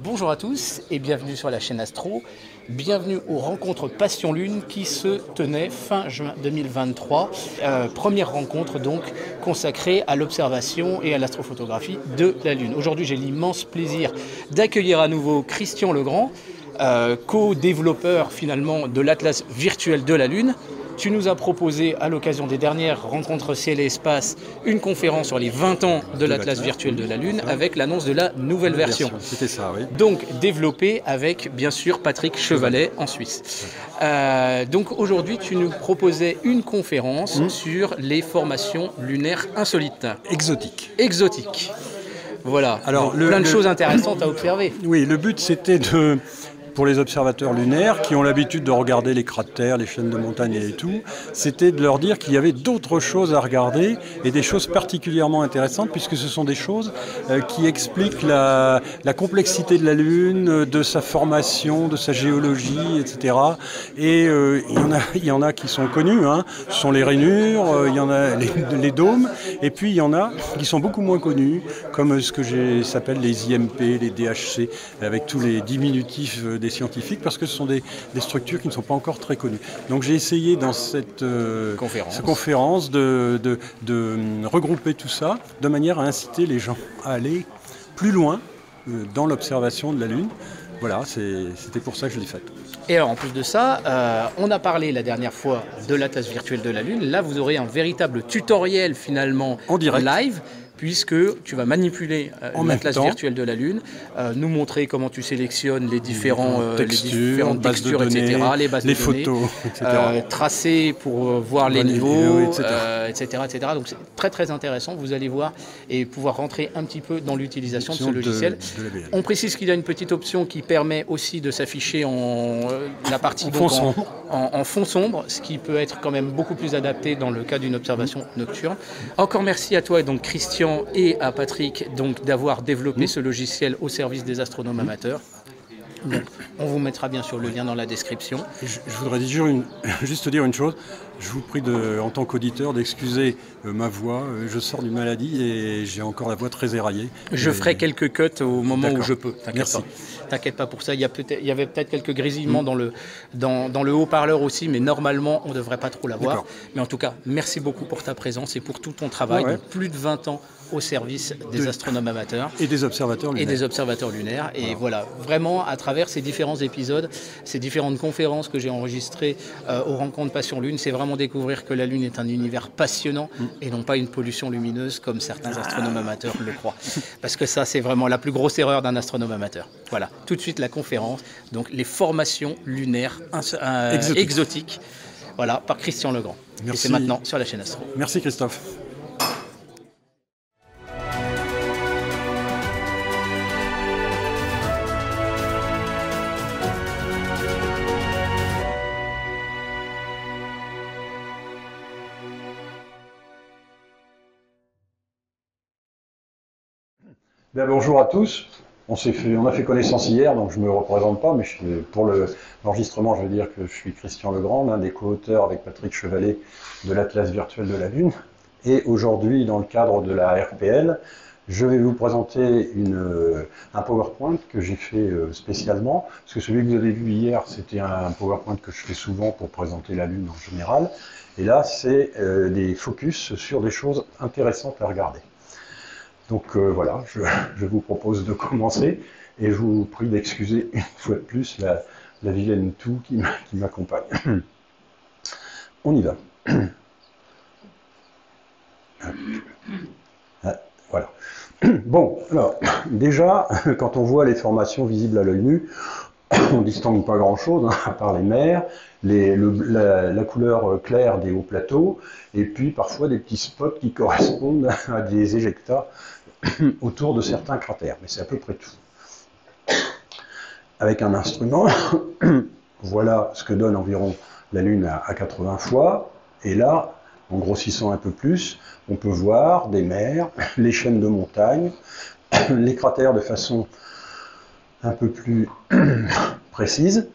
Bonjour à tous et bienvenue sur la chaîne Astro. Bienvenue aux rencontres Passion Lune qui se tenaient fin juin 2023. Première rencontre donc consacrée à l'observation et à l'astrophotographie de la Lune. Aujourd'hui, j'ai l'immense plaisir d'accueillir à nouveau Christian Legrand, co-développeur finalement de l'Atlas virtuel de la Lune. Tu nous as proposé, à l'occasion des dernières rencontres Ciel et Espace, une conférence sur les 20 ans de l'Atlas virtuel de la Lune avec l'annonce de la nouvelle version. C'était ça, oui. Donc développée avec, bien sûr, Patrick Chevalet en Suisse. Donc aujourd'hui, tu nous proposais une conférence sur les formations lunaires insolites. Exotiques. Voilà. Alors, plein de choses intéressantes à observer. Oui, le but c'était pour les observateurs lunaires qui ont l'habitude de regarder les cratères, les chaînes de montagnes et tout, c'était de leur dire qu'il y avait d'autres choses à regarder et des choses particulièrement intéressantes puisque ce sont des choses qui expliquent la complexité de la Lune, de sa formation, de sa géologie, etc. Et il y en a qui sont connus, hein. Ce sont les rainures, il y en a les dômes, et puis il y en a qui sont beaucoup moins connus, comme ce que s'appelle les IMP, les DHC, avec tous les diminutifs des scientifiques, parce que ce sont des structures qui ne sont pas encore très connues. Donc j'ai essayé dans cette conférence de regrouper tout ça, de manière à inciter les gens à aller plus loin dans l'observation de la Lune. Voilà, c'était pour ça que je l'ai faite. Et alors en plus de ça, on a parlé la dernière fois de l'Atlas virtuel de la Lune. Là, vous aurez un véritable tutoriel finalement en direct, live, puisque tu vas manipuler l'Atlas virtuel de la Lune, nous montrer comment tu sélectionnes les différentes textures, etc., les bases de données, photos, etc. Tracer pour voir les niveaux, etc. Donc c'est très très intéressant, vous allez voir, et pouvoir rentrer un petit peu dans l'utilisation de ce logiciel. On précise qu'il y a une petite option qui permet aussi de s'afficher en fond sombre, ce qui peut être quand même beaucoup plus adapté dans le cas d'une observation nocturne. Encore merci à toi, donc Christian, et à Patrick d'avoir développé ce logiciel au service des astronomes amateurs. Donc, on vous mettra bien sûr le lien dans la description. Je voudrais juste dire une chose. Je vous prie, en tant qu'auditeur, d'excuser ma voix. Je sors d'une maladie et j'ai encore la voix très éraillée. Je ferai quelques cuts au moment où je peux. T'inquiète pas pour ça. Il y avait peut-être quelques grésillements dans le haut-parleur aussi, mais normalement, on ne devrait pas trop l'avoir. Mais en tout cas, merci beaucoup pour ta présence et pour tout ton travail. Donc, plus de 20 ans au service des astronomes amateurs. Et des observateurs lunaires. Et voilà, vraiment, à travers ces différents épisodes, ces différentes conférences que j'ai enregistrées aux rencontres Passion Lune, c'est vraiment découvrir que la Lune est un univers passionnant et non pas une pollution lumineuse comme certains astronomes amateurs le croient. Parce que ça, c'est vraiment la plus grosse erreur d'un astronome amateur. Voilà, tout de suite la conférence. Donc, les formations lunaires exotiques. Voilà, par Christian Legrand. Merci. Et c'est maintenant sur la chaîne Astro. Merci Christophe. Bien, bonjour à tous. On a fait connaissance hier, donc je ne me représente pas, mais pour l'enregistrement, je veux dire que je suis Christian Legrand, l'un des co-auteurs avec Patrick Chevalet de l'Atlas virtuel de la Lune. Et aujourd'hui, dans le cadre de la RPL, je vais vous présenter un PowerPoint que j'ai fait spécialement, parce que celui que vous avez vu hier, c'était un PowerPoint que je fais souvent pour présenter la Lune en général. Et là, c'est des focus sur des choses intéressantes à regarder. Donc voilà, je vous propose de commencer et je vous prie d'excuser une fois de plus la vilaine toux qui m'accompagne. On y va. Voilà. Bon, alors, déjà, quand on voit les formations visibles à l'œil nu, on ne distingue pas grand-chose, hein, à part les mers, la couleur claire des hauts plateaux, et puis parfois des petits spots qui correspondent à des éjectats autour de certains cratères, mais c'est à peu près tout. Avec un instrument, voilà ce que donne environ la Lune à 80 fois, et là, en grossissant un peu plus, on peut voir des mers, les chaînes de montagnes, les cratères de façon un peu plus précise,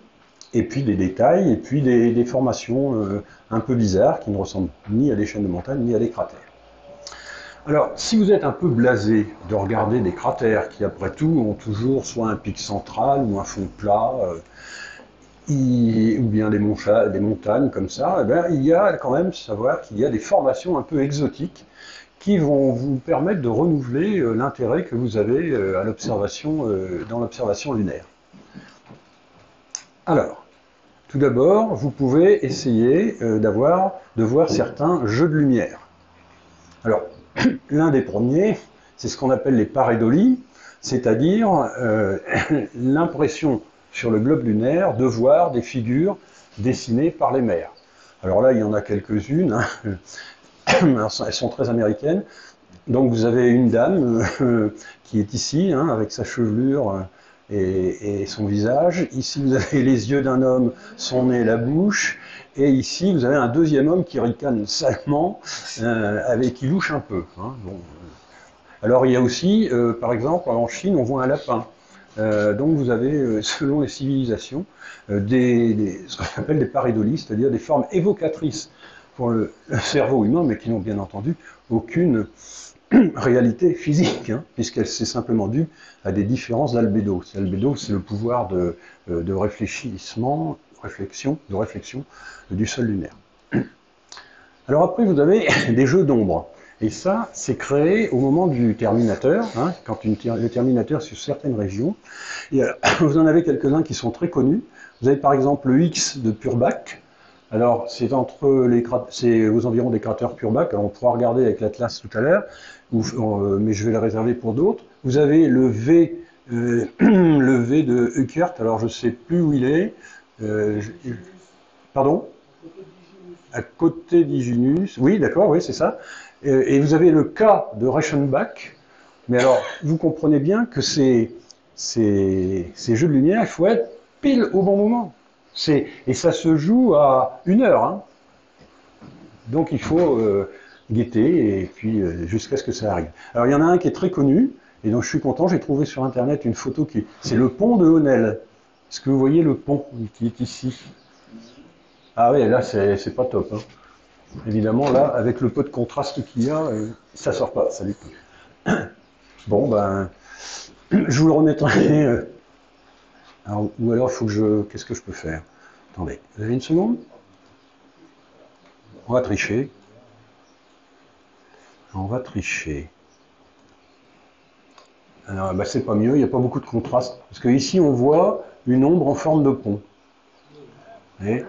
et puis des détails, et puis des formations un peu bizarres qui ne ressemblent ni à des chaînes de montagne, ni à des cratères. Alors, si vous êtes un peu blasé de regarder des cratères qui, après tout, ont toujours soit un pic central ou un fond plat, ou bien des montagnes comme ça, eh bien, il y a quand même savoir qu'il y a des formations un peu exotiques qui vont vous permettre de renouveler l'intérêt que vous avez à l'observation, dans l'observation lunaire. Alors, tout d'abord, vous pouvez essayer de voir certains jeux de lumière. Alors, l'un des premiers, c'est ce qu'on appelle les pareidolie, c'est-à-dire l'impression sur le globe lunaire de voir des figures dessinées par les mers. Alors là, il y en a quelques-unes, hein. Elles sont très américaines. Donc vous avez une dame qui est ici, hein, avec sa chevelure et son visage. Ici, vous avez les yeux d'un homme, son nez, la bouche. Et ici, vous avez un deuxième homme qui ricane salement, qui louche un peu. Hein. Bon. Alors il y a aussi, par exemple, en Chine, on voit un lapin. Donc vous avez, selon les civilisations, ce qu'on appelle des pareidolies, c'est-à-dire des formes évocatrices pour le cerveau humain, mais qui n'ont bien entendu aucune réalité physique, hein, puisqu'elle s'est simplement due à des différences d'albédo. L'albédo, c'est le pouvoir de réflexion du sol lunaire. Alors après, vous avez des jeux d'ombre. Et ça, c'est créé au moment du terminateur, hein, quand le terminateur sur certaines régions. Et, vous en avez quelques-uns qui sont très connus. Vous avez par exemple le X de Purbach. Alors, c'est aux environs des cratères Purbach. Alors, on pourra regarder avec l'Atlas tout à l'heure, mais je vais le réserver pour d'autres. Vous avez le V, le V de Huckert. Alors, je ne sais plus où il est. Pardon ? À côté d'Igunus. Oui, d'accord, oui, c'est ça. Et vous avez le K de Reichenbach. Mais alors, vous comprenez bien que ces jeux de lumière, il faut être pile au bon moment. Et ça se joue à 1 heure. Hein. Donc il faut guetter et puis jusqu'à ce que ça arrive. Alors il y en a un qui est très connu, et donc je suis content, j'ai trouvé sur internet une photo c'est le pont de Honel. Est-ce que vous voyez le pont qui est ici? Ah oui, là c'est pas top. Hein. Évidemment, là, avec le peu de contraste qu'il y a, ça sort pas, ça du tout. Bon, ben, je vous le remettrai. Ou alors, il faut que qu'est-ce que je peux faire? Attendez, vous avez une seconde? On va tricher. On va tricher. Alors, ben, c'est pas mieux, il n'y a pas beaucoup de contraste. Parce que ici, on voit une ombre en forme de pont. Et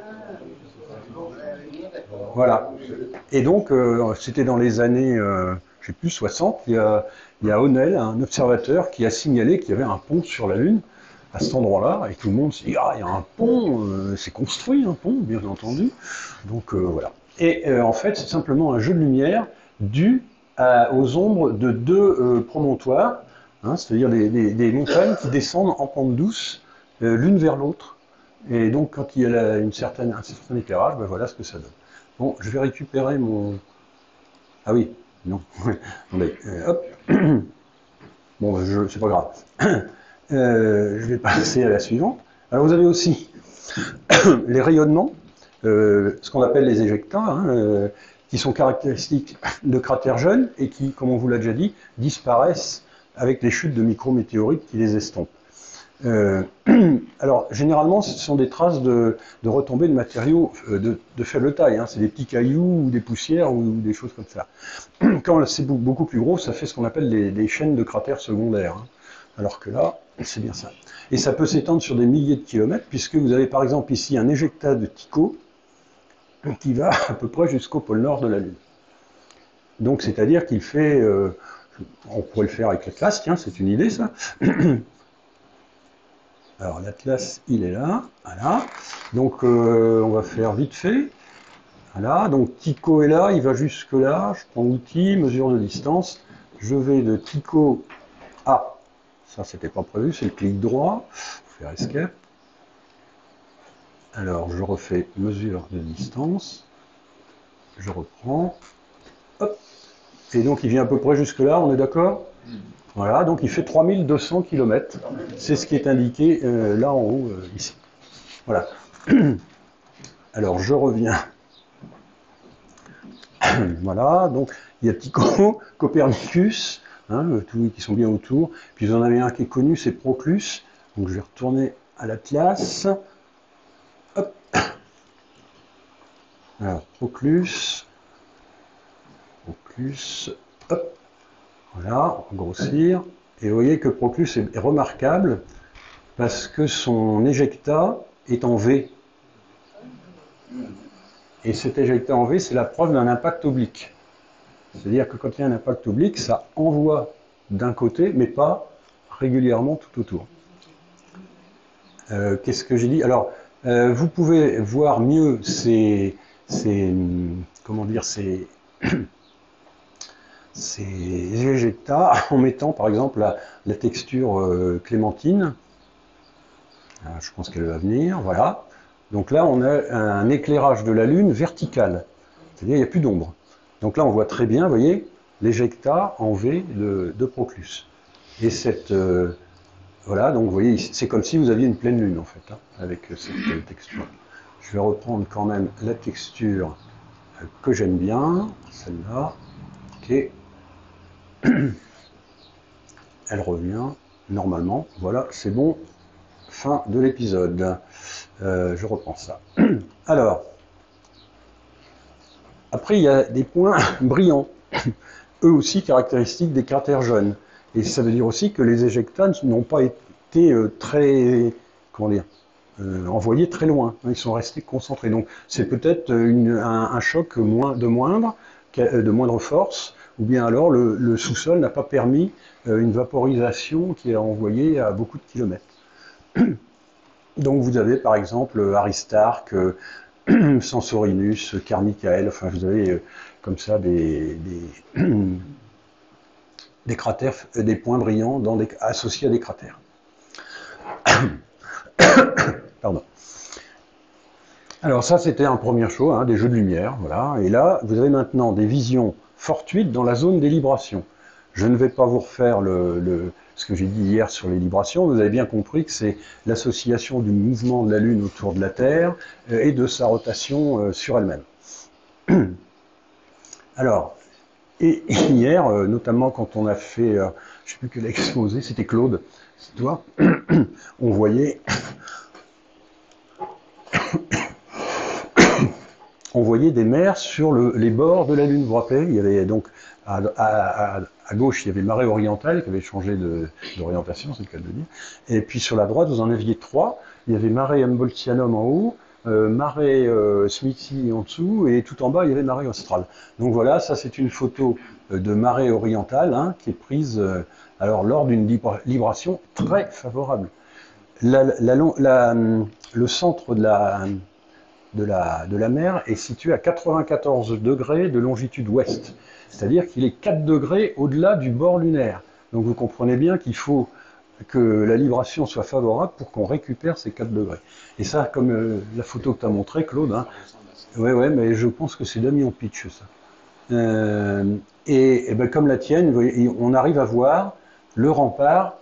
voilà. Et donc, c'était dans les années, je sais plus, 60, il y a Honel, un observateur, qui a signalé qu'il y avait un pont sur la Lune, à cet endroit-là, et tout le monde s'est dit, ah, il y a un pont, c'est construit un pont, bien entendu. Donc, voilà. Et en fait, c'est simplement un jeu de lumière dû aux ombres de 2 promontoires, hein, c'est-à-dire des montagnes qui descendent en pente douce, l'une vers l'autre. Et donc, quand il y a un certain éclairage, ben voilà ce que ça donne. Bon, je vais récupérer mon... Ah oui, non. Attendez, hop. Bon, c'est pas grave. Je vais passer à la suivante. Alors, vous avez aussi les rayonnements, ce qu'on appelle les éjectats, hein, qui sont caractéristiques de cratères jeunes et qui, comme on vous l'a déjà dit, disparaissent avec les chutes de micrométéorites qui les estompent. Alors, généralement, ce sont des traces de retombées de matériaux de faible taille. Hein. C'est des petits cailloux ou des poussières ou des choses comme ça. Quand c'est beaucoup plus gros, ça fait ce qu'on appelle des chaînes de cratères secondaires. Hein. Alors que là, c'est bien ça. Et ça peut s'étendre sur des milliers de kilomètres, puisque vous avez par exemple ici un éjectat de Tycho qui va à peu près jusqu'au pôle nord de la Lune. Donc, c'est-à-dire qu'il fait... on pourrait le faire avec l'Atlas, tiens, c'est une idée ça. Alors l'Atlas, il est là, voilà. Donc on va faire vite fait. Voilà, donc Tycho est là, il va jusque là. Je prends outil, mesure de distance. Je vais de Tycho à... Ça, c'était pas prévu, c'est le clic droit. Faire escape. Alors je refais mesure de distance. Je reprends. Hop. Et donc il vient à peu près jusque là, on est d'accord ? Voilà, donc il fait 3200 km. C'est ce qui est indiqué là en haut, ici. Voilà. Alors je reviens. Voilà, donc il y a Tycho, Copernicus, hein, tous qui sont bien autour. Puis vous en avez un qui est connu, c'est Proclus. Donc je vais retourner à l'Atlas. Hop. Alors, Proclus, hop, voilà, on va grossir. Et vous voyez que Proclus est remarquable parce que son éjecta est en V. Et cet éjecta en V, c'est la preuve d'un impact oblique. C'est-à-dire que quand il y a un impact oblique, ça envoie d'un côté, mais pas régulièrement tout autour. Qu'est-ce que j'ai dit? Alors, vous pouvez voir mieux comment dire, ces éjecta en mettant par exemple la texture clémentine. Je pense qu'elle va venir, voilà. Donc là, on a un éclairage de la Lune vertical, c'est-à-dire il n'y a plus d'ombre. Donc là, on voit très bien, vous voyez, l'éjecta en V de Proclus. Et cette... voilà, donc vous voyez, c'est comme si vous aviez une pleine Lune, en fait, hein, avec cette texture. Je vais reprendre quand même la texture que j'aime bien, celle-là. Ok. Elle revient, normalement. Voilà, c'est bon. Fin de l'épisode. Je reprends ça. Alors, après, il y a des points brillants, eux aussi caractéristiques des cratères jeunes. Et ça veut dire aussi que les éjecta n'ont pas été très, comment dire, envoyés très loin. Ils sont restés concentrés. Donc, c'est peut-être un choc de moindre force, ou bien alors le sous-sol n'a pas permis une vaporisation qui est envoyée à beaucoup de kilomètres. Donc vous avez par exemple Aristarque, Censorinus, Carmichael, enfin vous avez comme ça des cratères, des points brillants associés à des cratères. Pardon. Alors ça c'était un premier show, hein, des jeux de lumière, voilà. Et là vous avez maintenant des visions fortuites dans la zone des librations. Je ne vais pas vous refaire ce que j'ai dit hier sur les librations, vous avez bien compris que c'est l'association du mouvement de la Lune autour de la Terre et de sa rotation sur elle-même. Alors, et hier, notamment quand on a fait, je ne sais plus quel exposé, c'était Claude, c'est toi, on voyait des mers sur les bords de la Lune. Vous vous rappelez, il y avait donc à gauche, il y avait marée orientale qui avait changé d'orientation, c'est le cas de le dire. Et puis sur la droite, vous en aviez trois. Il y avait marée Humboldtianum en haut, marée Smithy en dessous, et tout en bas, il y avait marée australe. Donc voilà, ça c'est une photo de marée orientale hein, qui est prise alors lors d'une libration très favorable. Le centre de la mer est situé à 94 degrés de longitude ouest. C'est-à-dire qu'il est 4 degrés au-delà du bord lunaire. Donc vous comprenez bien qu'il faut que la libration soit favorable pour qu'on récupère ces 4 degrés. Et ça, comme la photo que tu as montrée, Claude, hein, ouais, mais je pense que c'est Damien Pitch, ça. Et ben, comme la tienne, on arrive à voir le rempart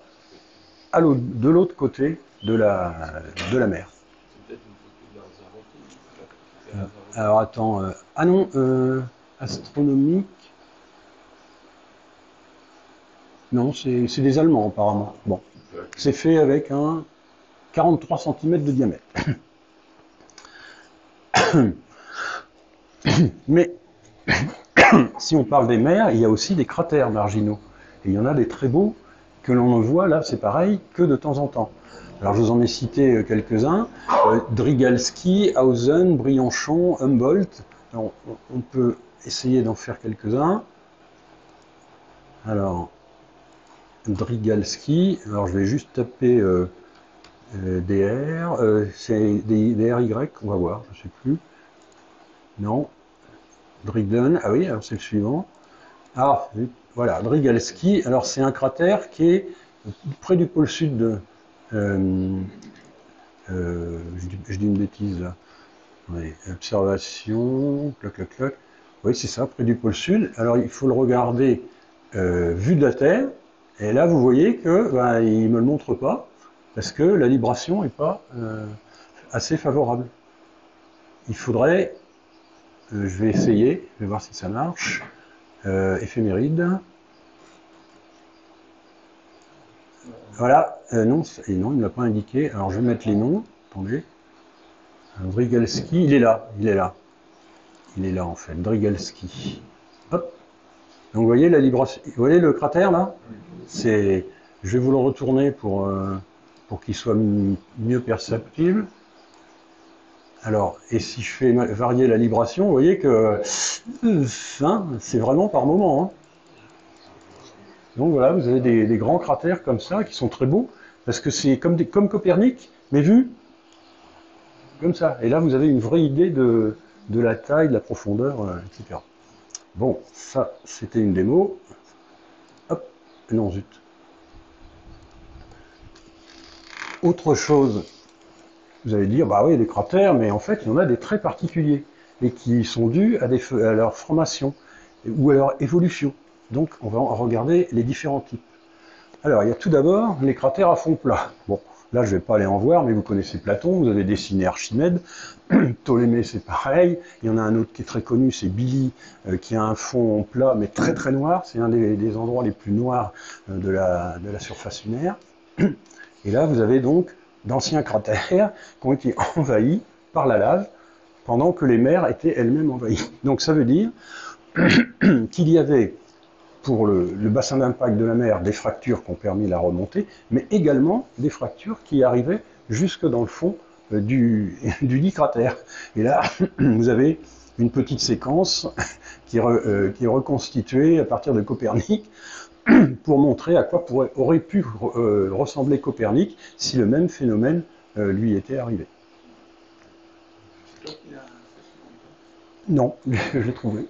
de l'autre côté de la mer. Alors attends, ah non, astronomique. Non, c'est des Allemands apparemment. Bon, c'est fait avec un 43 cm de diamètre. Mais si on parle des mers, il y a aussi des cratères marginaux. Et il y en a des très beaux que l'on ne voit là, c'est pareil, que de temps en temps. Alors je vous en ai cité quelques-uns, Drygalski, Hausen, Briançon, Humboldt. Alors, on peut essayer d'en faire quelques-uns. Alors, Drygalski, alors je vais juste taper DR, c'est des RY, on va voir, je ne sais plus. Non, Dryden, ah oui, alors c'est le suivant. Ah, voilà, Drygalski, alors c'est un cratère qui est près du pôle sud de... je dis une bêtise là. Oui, observation, clac, clac, clac. Oui, c'est ça, près du pôle sud. Alors il faut le regarder vu de la Terre. Et là, vous voyez que il me le montre pas parce que la libration n'est pas assez favorable. Il faudrait, je vais essayer, je vais voir si ça marche. éphéméride. Voilà, non, et non, il ne m'a pas indiqué. Alors je vais mettre les noms. Attendez. Drygalski, il est là, il est là. Il est là en fait, Drygalski. Hop. Donc vous voyez la libration, vous voyez le cratère là? C'est, je vais vous le retourner pour qu'il soit mieux perceptible. Alors, et si je fais varier la libration, vous voyez que hein, c'est vraiment par moment. Hein. Donc voilà, vous avez des grands cratères comme ça qui sont très beaux, parce que c'est comme Copernic, mais vu comme ça. Et là, vous avez une vraie idée de la taille, de la profondeur, etc. Bon, ça, c'était une démo. Hop, non, zut. Autre chose, vous allez dire, bah oui, des cratères, mais en fait, il y en a des très particuliers, et qui sont dus à leur formation, ou à leur évolution. Donc, on va regarder les différents types. Alors, il y a tout d'abord les cratères à fond plat. Bon, là, je ne vais pas aller en voir, mais vous connaissez Platon, vous avez dessiné Archimède, Ptolémée, c'est pareil. Il y en a un autre qui est très connu, c'est Billy, qui a un fond plat, mais très très noir. C'est un des endroits les plus noirs de la surface lunaire. Et là, vous avez donc d'anciens cratères qui ont été envahis par la lave, pendant que les mers étaient elles-mêmes envahies. Donc ça veut dire qu'il y avait, pour le bassin d'impact de la mer, des fractures qui ont permis la remontée, mais également des fractures qui arrivaient jusque dans le fond du dit cratère. Et là, vous avez une petite séquence qui est reconstituée à partir de Copernic pour montrer à quoi aurait pu ressembler Copernic si le même phénomène lui était arrivé. Non, je l'ai trouvé.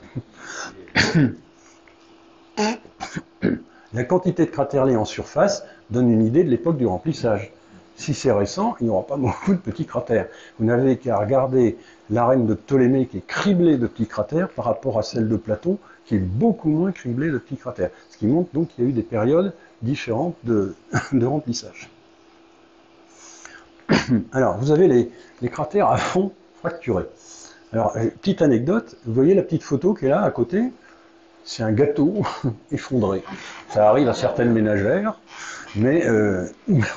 La quantité de cratères en surface donne une idée de l'époque du remplissage. Si c'est récent, il n'y aura pas beaucoup de petits cratères. Vous n'avez qu'à regarder l'arène de Ptolémée qui est criblée de petits cratères par rapport à celle de Platon qui est beaucoup moins criblée de petits cratères. Ce qui montre donc qu'il y a eu des périodes différentes de remplissage. Alors, vous avez les cratères à fond fracturés. Alors, petite anecdote, vous voyez la petite photo qui est là à côté? C'est un gâteau effondré. Ça arrive à certaines ménagères, mais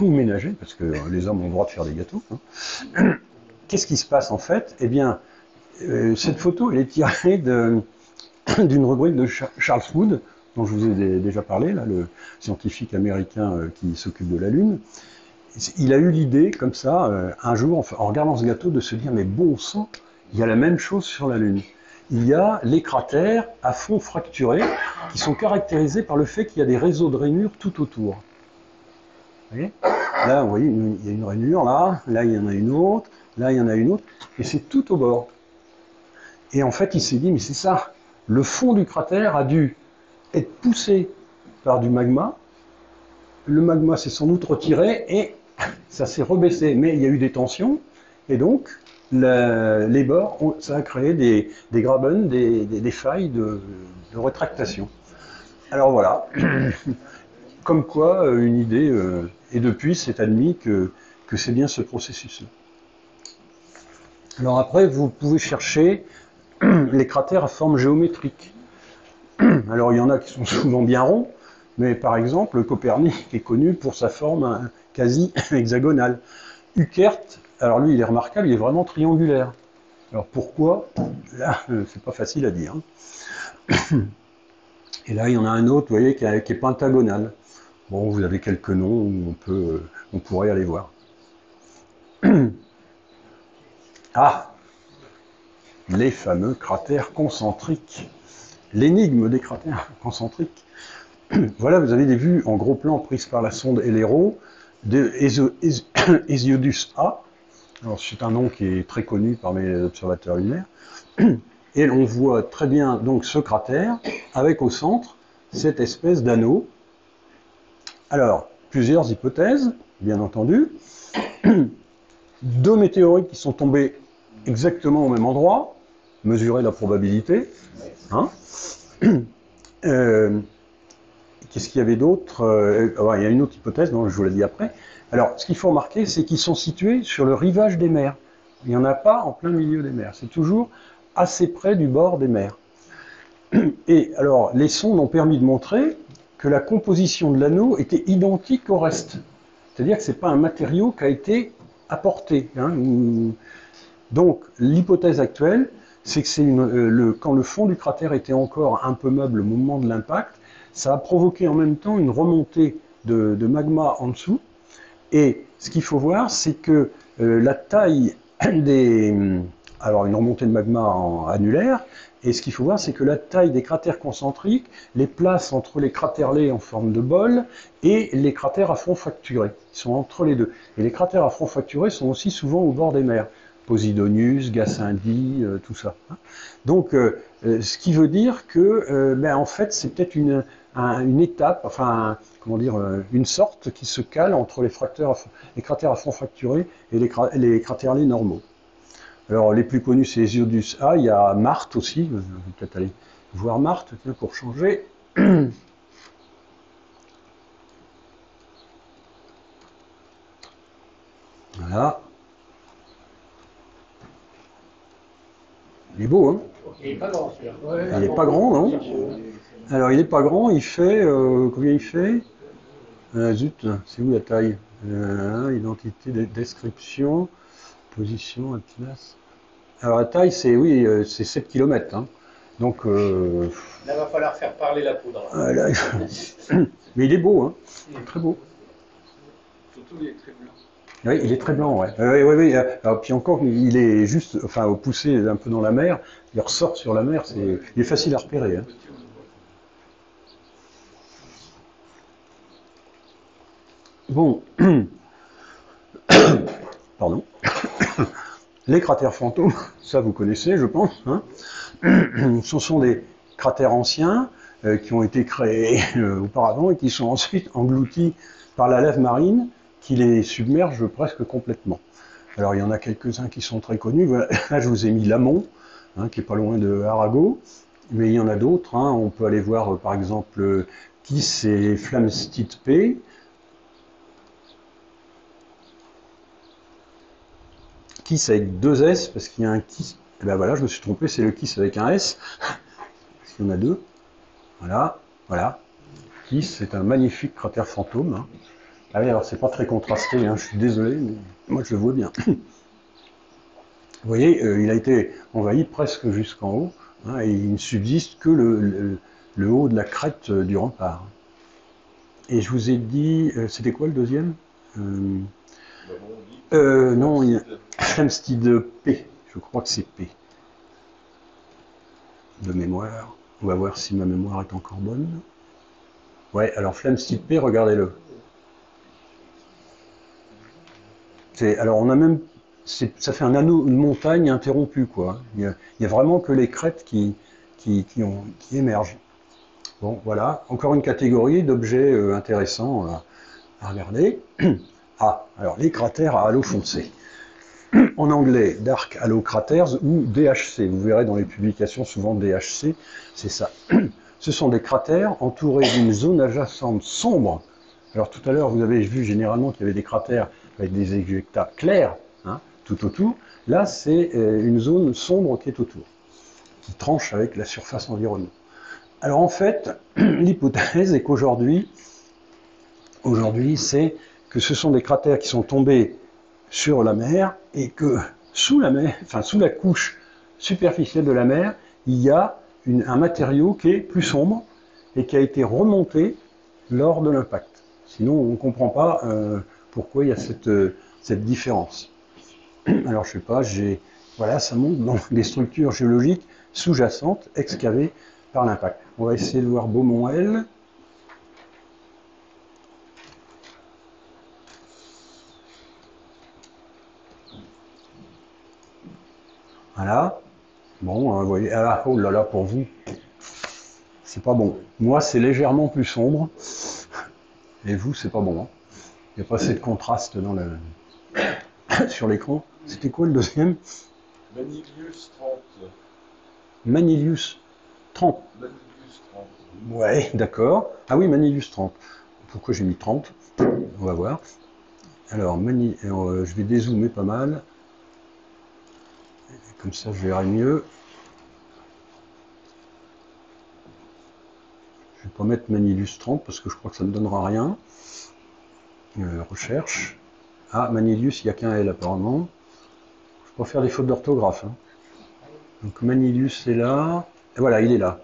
ou ménagers, parce que les hommes ont le droit de faire des gâteaux. Hein. Qu'est-ce qui se passe en fait? Eh bien, cette photo, elle est tirée d'une rubrique de Charles Wood, dont je vous ai déjà parlé, là, le scientifique américain qui s'occupe de la Lune. Il a eu l'idée, comme ça, un jour, en regardant ce gâteau, de se dire, mais bon sang, il y a la même chose sur la Lune. Il y a les cratères à fond fracturés qui sont caractérisés par le fait qu'il y a des réseaux de rainures tout autour. Vous voyez? Là, vous voyez, il y a une rainure, là il y en a une autre, là il y en a une autre, et c'est tout au bord. Et en fait, il s'est dit, mais c'est ça, le fond du cratère a dû être poussé par du magma, le magma s'est sans doute retiré, et ça s'est rebaissé, mais il y a eu des tensions, et donc, les bords, ça a créé des graben, des failles de rétractation. Alors voilà, comme quoi une idée, et depuis c'est admis que c'est bien ce processus-là. Alors après, vous pouvez chercher les cratères à forme géométrique. Alors il y en a qui sont souvent bien ronds, mais par exemple, Copernic est connu pour sa forme quasi hexagonale. Huckert, alors lui, il est remarquable, il est vraiment triangulaire. Alors pourquoi? Là, c'est pas facile à dire. Et là, il y en a un autre, vous voyez, qui est pentagonal. Bon, vous avez quelques noms où on pourrait aller voir. Ah, les fameux cratères concentriques. L'énigme des cratères concentriques. Voilà, vous avez des vues en gros plan prises par la sonde Helero de Hésiodus A. Alors, c'est un nom qui est très connu parmi les observateurs lunaires. Et on voit très bien donc ce cratère, avec au centre cette espèce d'anneau. Alors, plusieurs hypothèses, bien entendu. 2 météorites qui sont tombés exactement au même endroit, mesurer la probabilité. Hein. Qu'est-ce qu'il y avait d'autre? Il y a une autre hypothèse, dont je vous l'ai dit après. Alors, ce qu'il faut remarquer, c'est qu'ils sont situés sur le rivage des mers. Il n'y en a pas en plein milieu des mers. C'est toujours assez près du bord des mers. Et alors, les sondes ont permis de montrer que la composition de l'anneau était identique au reste. C'est-à-dire que ce n'est pas un matériau qui a été apporté. Hein. Donc, l'hypothèse actuelle, c'est que quand le fond du cratère était encore un peu meuble au moment de l'impact, ça a provoqué en même temps une remontée de magma en dessous. Et ce qu'il faut voir, c'est que la taille alors, une remontée de magma annulaire, et ce qu'il faut voir, c'est que la taille des cratères concentriques les place entre les craterlets en forme de bol et les cratères à fond fracturé. Ils sont entre les deux. Et les cratères à fond fracturé sont aussi souvent au bord des mers. Posidonius, Gassendi, tout ça. Donc, ce qui veut dire que, en fait, c'est peut-être une étape, enfin, comment dire, une sorte qui se cale entre les cratères à fond fracturé et les craterlets normaux. Alors, les plus connus, c'est Hésiodus A. Il y a Marthe aussi. Je vais peut-être aller voir Marthe pour changer. Voilà. Il est beau, hein? Il n'est pas grand, celui-là. Il n'est pas grand, non? Alors, il n'est pas grand. Il fait... combien il fait? Zut, c'est où la taille? Identité, description, position, atlas. Alors, la taille, c'est 7 km. Hein. Donc... Là, il va falloir faire parler la poudre. Là, mais il est beau, hein? Il est très beau. Surtout, il est très blanc. Oui, il est très blanc, ouais. Oui. Alors, puis encore, il est juste, enfin, poussé un peu dans la mer. Il ressort sur la mer. Il est facile à repérer. Hein. Bon. Pardon. Les cratères fantômes, ça vous connaissez, je pense. Hein. Ce sont des cratères anciens qui ont été créés auparavant et qui sont ensuite engloutis par la lave marine qui les submerge presque complètement. Alors il y en a quelques-uns qui sont très connus. Voilà. Là je vous ai mis l'Amont, hein, qui est pas loin de Arago, mais il y en a d'autres. Hein. On peut aller voir par exemple Kiss et Flamsteed P. Kiss avec 2 S, parce qu'il y a un Kiss. Et ben voilà, je me suis trompé, c'est le Kiss avec un S. Parce qu'il y en a 2. Voilà. Kiss, c'est un magnifique cratère fantôme. Hein. Ah oui, alors c'est pas très contrasté, hein, je suis désolé, mais moi je le vois bien. Vous voyez, il a été envahi presque jusqu'en haut, hein, et il ne subsiste que le haut de la crête du rempart. Et je vous ai dit, c'était quoi le deuxième? Non, il y a Flamsteed P, je crois que c'est P. De mémoire. On va voir si ma mémoire est encore bonne. Ouais, alors Flamsteed P, regardez-le. Alors on a même, ça fait un anneau de montagne interrompu, quoi. Il y a vraiment que les crêtes qui émergent. Bon, voilà, encore une catégorie d'objets intéressants à regarder. Ah, alors les cratères à halo foncé. En anglais, Dark Halo Craters ou DHC. Vous verrez dans les publications souvent DHC, c'est ça. Ce sont des cratères entourés d'une zone adjacente sombre. Alors tout à l'heure, vous avez vu généralement qu'il y avait des cratères avec des éjectats clairs, hein, tout autour. Là, c'est une zone sombre qui est autour, qui tranche avec la surface environnante. Alors en fait, l'hypothèse est qu'aujourd'hui, c'est que ce sont des cratères qui sont tombés sur la mer et que sous la mer, enfin sous la couche superficielle de la mer, il y a un matériau qui est plus sombre et qui a été remonté lors de l'impact. Sinon, on ne comprend pas pourquoi il y a cette différence. Alors, je sais pas, voilà, ça montre dans les structures géologiques sous-jacentes excavées par l'impact. On va essayer de voir Beaumont-L. Voilà. Bon, vous voyez, ah, oh là là, pour vous, c'est pas bon. Moi, c'est légèrement plus sombre. Et vous, c'est pas bon. Hein. Il n'y a pas assez de contraste dans sur l'écran. C'était quoi le deuxième? Manilius 30. Manilius 30. Manilius 30. Ouais, d'accord. Ah oui, Manilius 30. Pourquoi j'ai mis 30? On va voir. Alors, je vais dézoomer pas mal. Comme ça, je verrai mieux. pas mettre Manilius 30 parce que je crois que ça ne donnera rien. Recherche. Ah, Manilius, il n'y a qu'un L apparemment. Je peux faire des fautes d'orthographe. Hein. Donc Manilius est là. Et voilà, il est là.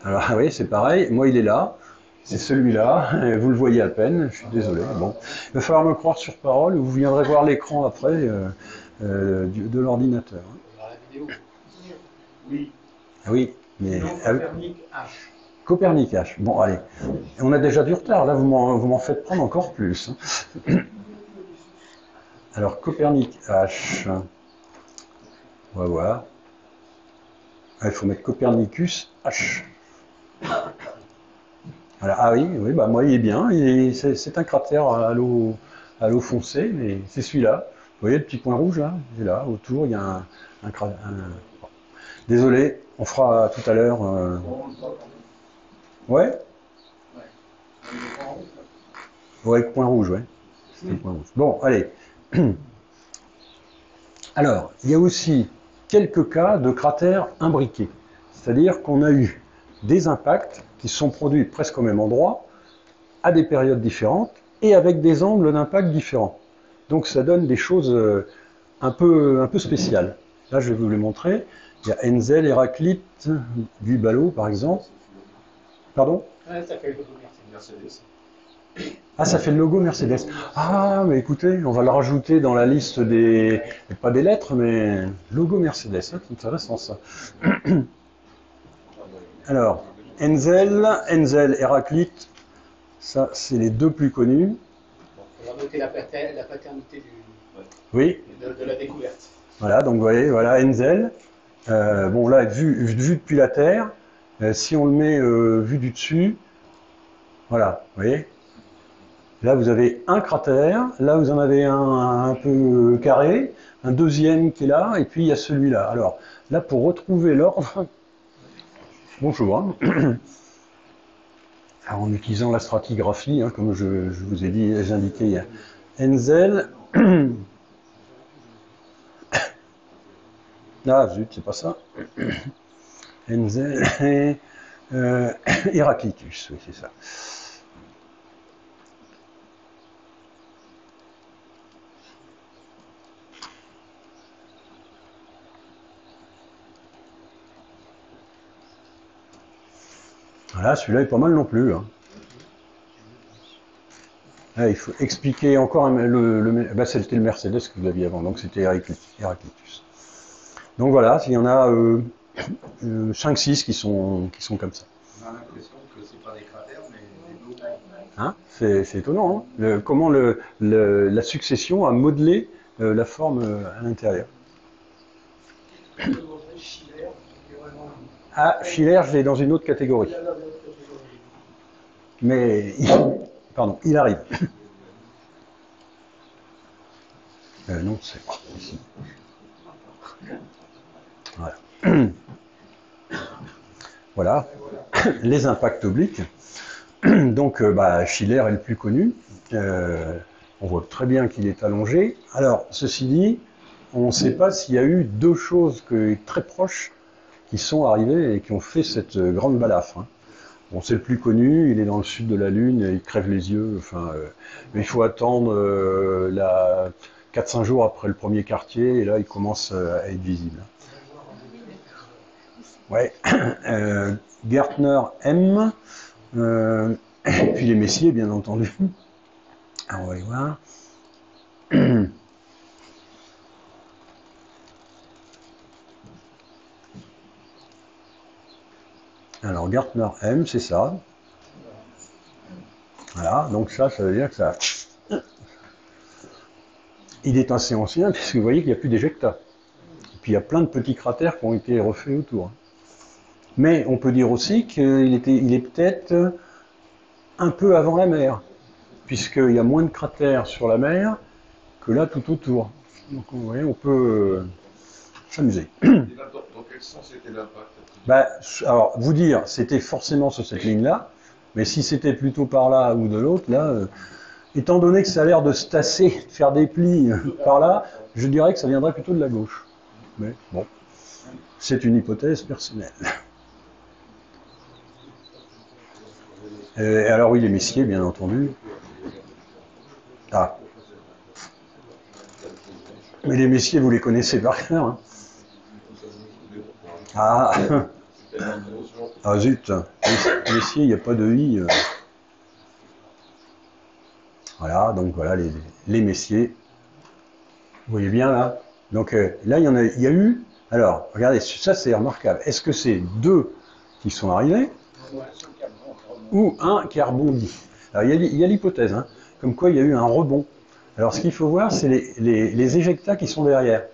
Alors, oui, c'est pareil. Moi, il est là. C'est celui-là. Vous le voyez à peine. Je suis désolé. Bon. Il va falloir me croire sur parole ou vous viendrez voir l'écran après de l'ordinateur. Oui. Ah oui, mais... Copernic H. Copernic H. Bon, allez. On a déjà du retard. Là, vous m'en faites prendre encore plus. Alors, Copernic H. On va voir. Ah, il faut mettre Copernicus H. Voilà. Ah oui, oui, bah moi il est bien. C'est un cratère à l'eau foncée, mais c'est celui-là. Vous voyez le petit point rouge là? Il est là, autour, il y a un cratère. Bon. Désolé, on fera tout à l'heure. Ouais? Ouais, point rouge, ouais. C'était le point rouge. Bon, allez. Alors, il y a aussi quelques cas de cratères imbriqués. C'est-à-dire qu'on a eu des impacts qui sont produits presque au même endroit, à des périodes différentes, et avec des angles d'impact différents. Donc ça donne des choses un peu spéciales. Là, je vais vous les montrer. Il y a Enzel, Héraclite, Guibalo, par exemple. Pardon? Ouais, ça fait le logo Mercedes. Ah, ça fait le logo Mercedes. Ah, mais écoutez, on va le rajouter dans la liste des... pas des lettres, mais logo Mercedes. C'est intéressant, ça. Alors, Enzel, Héraclite, ça, c'est les deux plus connus. On va noter la paternité Oui. de la découverte. Voilà, donc vous voyez, voilà, Enzel. Bon, là, vu depuis la Terre, si on le met vu du dessus, voilà, vous voyez. Là, vous avez un cratère, là, vous en avez un peu carré, un deuxième qui est là, et puis il y a celui-là. Alors, là, pour retrouver l'ordre, bonjour. Hein. Alors, en utilisant la stratigraphie, hein, comme je vous ai dit, j'ai indiqué, Enzel. Ah, zut, c'est pas ça. Enzel et Héraclitus, oui, c'est ça. Voilà, celui-là est pas mal non plus. Hein. Là, il faut expliquer encore bah, c'était le Mercedes que vous aviez avant, donc c'était Héraclitus. Donc voilà, il y en a 5-6 qui sont comme ça. On a l'impression que c'est pas des cratères, mais des blocs. Hein, c'est étonnant, hein, comment la succession a modelé la forme à l'intérieur. Ah, Schiller, je l'ai dans une autre catégorie. Mais, pardon, il arrive. Non, c'est ici. Voilà. Voilà. Les impacts obliques. Donc, bah, Schiller est le plus connu. On voit très bien qu'il est allongé. Alors, ceci dit, on ne sait pas s'il y a eu deux choses très proches qui sont arrivées et qui ont fait cette grande balafre. Hein. Bon, c'est le plus connu, il est dans le sud de la Lune, il crève les yeux, enfin, mais il faut attendre 4-5 jours après le premier quartier, et là il commence à être visible. Ouais, Gärtner M, et puis les Messier, bien entendu. Alors, on va les voir. Alors, Gärtner M, c'est ça. Voilà, donc ça veut dire que ça... Il est assez ancien, puisque vous voyez qu'il n'y a plus d'éjecta. Et puis il y a plein de petits cratères qui ont été refaits autour. Mais on peut dire aussi qu'il est peut-être un peu avant la mer, puisqu'il y a moins de cratères sur la mer que là tout autour. Donc vous voyez, on peut s'amuser. Dans quel sens était l'impact? Bah, alors, vous dire, c'était forcément sur cette ligne-là, mais si c'était plutôt par là ou de l'autre, là, étant donné que ça a l'air de se tasser, de faire des plis par là, je dirais que ça viendrait plutôt de la gauche. Mais bon, c'est une hypothèse personnelle. Alors oui, les messiers, bien entendu. Ah. Mais les messiers, vous les connaissez par cœur. Hein. Ah. Ah zut. Messiers, il n'y a pas de i. Voilà, donc voilà les messiers. Vous voyez bien là. Donc là, il y a eu. Alors, regardez, ça c'est remarquable. Est-ce que c'est deux qui sont arrivés ou un qui a rebondi? Alors, il y a l'hypothèse, hein, comme quoi il y a eu un rebond. Alors, ce qu'il faut voir, c'est les éjectats qui sont derrière.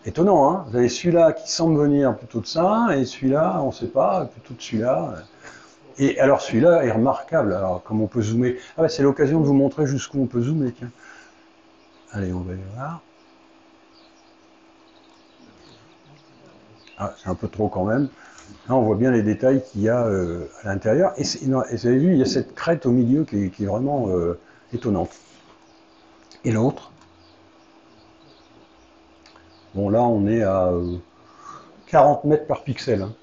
Étonnant, hein. Vous avez celui-là qui semble venir plutôt de ça, et celui-là, on ne sait pas, plutôt de celui-là. Et alors, celui-là est remarquable. Alors, comme on peut zoomer. Ah, bah, c'est l'occasion de vous montrer jusqu'où on peut zoomer. Tiens. Allez, on va y voir. Ah, c'est un peu trop quand même. Là, on voit bien les détails qu'il y a à l'intérieur. Et, vous avez vu, il y a cette crête au milieu qui est vraiment étonnante. Et l'autre. Bon, là, on est à 40 mètres par pixel. Hein.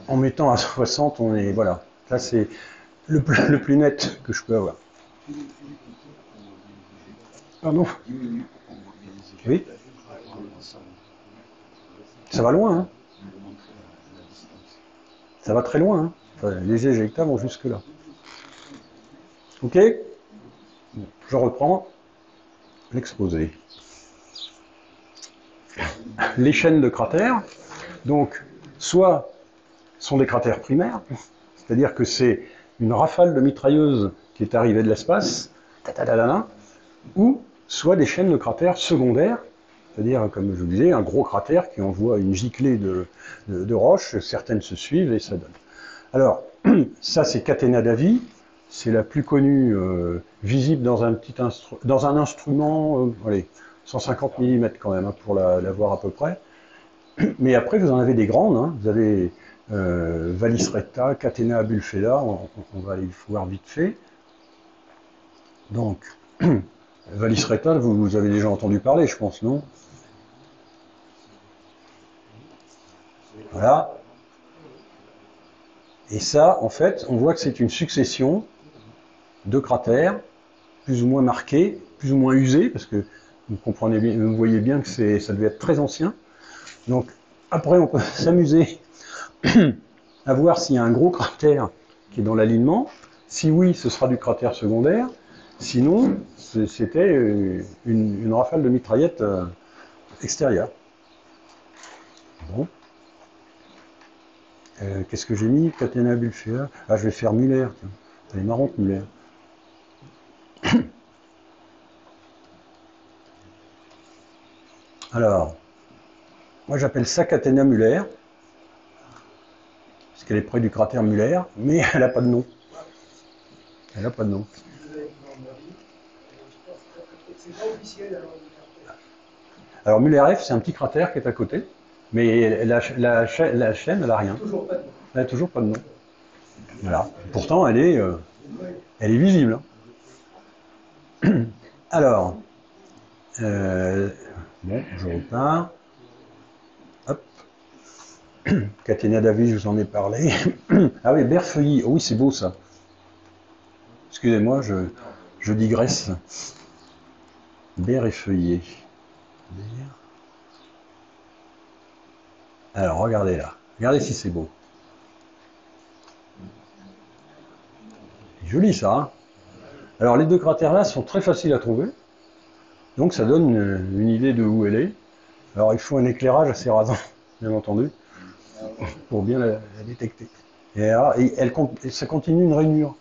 En mettant à 60, on est... Voilà. Là, c'est le plus net que je peux avoir. Pardon? Oui? Ça va loin, hein? Ça va très loin, hein? Enfin, les éjectats vont jusque là. Ok? Bon, je reprends l'exposé. Les chaînes de cratères, donc, soit sont des cratères primaires, c'est-à-dire que c'est une rafale de mitrailleuse qui est arrivée de l'espace, ou soit des chaînes de cratères secondaires, c'est-à-dire, comme je vous disais, un gros cratère qui envoie une giclée de roches, certaines se suivent et ça donne. Alors, ça c'est Catena d'Avis, c'est la plus connue, visible dans un instrument, allez, 150 mm quand même, hein, pour la voir à peu près. Mais après, vous en avez des grandes, hein. Vous avez Vallis recta, Catena abulfeda, on va les voir vite fait. Donc, Vallis recta, vous avez déjà entendu parler, je pense, non? Voilà. Et ça, en fait, on voit que c'est une succession de cratères, plus ou moins marqués, plus ou moins usés, parce que vous comprenez bien, vous voyez bien que ça devait être très ancien. Donc, après, on peut s'amuser à voir s'il y a un gros cratère qui est dans l'alignement. Si oui, ce sera du cratère secondaire. Sinon, c'était une rafale de mitraillette extérieure. Bon. Qu'est-ce que j'ai mis? Catena abulfeda. Ah, je vais faire Muller. Tiens. Elle est marrante, Muller. Alors, moi j'appelle ça Catena Muller, parce qu'elle est près du cratère Muller, mais elle n'a pas de nom. Elle n'a pas de nom. Alors Muller F, c'est un petit cratère qui est à côté, mais la chaîne, elle n'a rien. Elle n'a toujours pas de nom. Voilà. Pourtant, elle est visible. Hein. Alors, bon, je repars. Hop. Catena d'Avis, je vous en ai parlé. Ah oui, Berfeuilly. Oh oui, c'est beau ça. Excusez-moi, je digresse. Berre effeuillé. Alors, regardez là. Regardez si c'est beau. Joli ça. Hein. Alors, les deux cratères là sont très faciles à trouver. Donc, ça donne une idée de où elle est. Alors, il faut un éclairage assez rasant, bien entendu, pour bien la détecter. Et, alors, ça continue une rainure.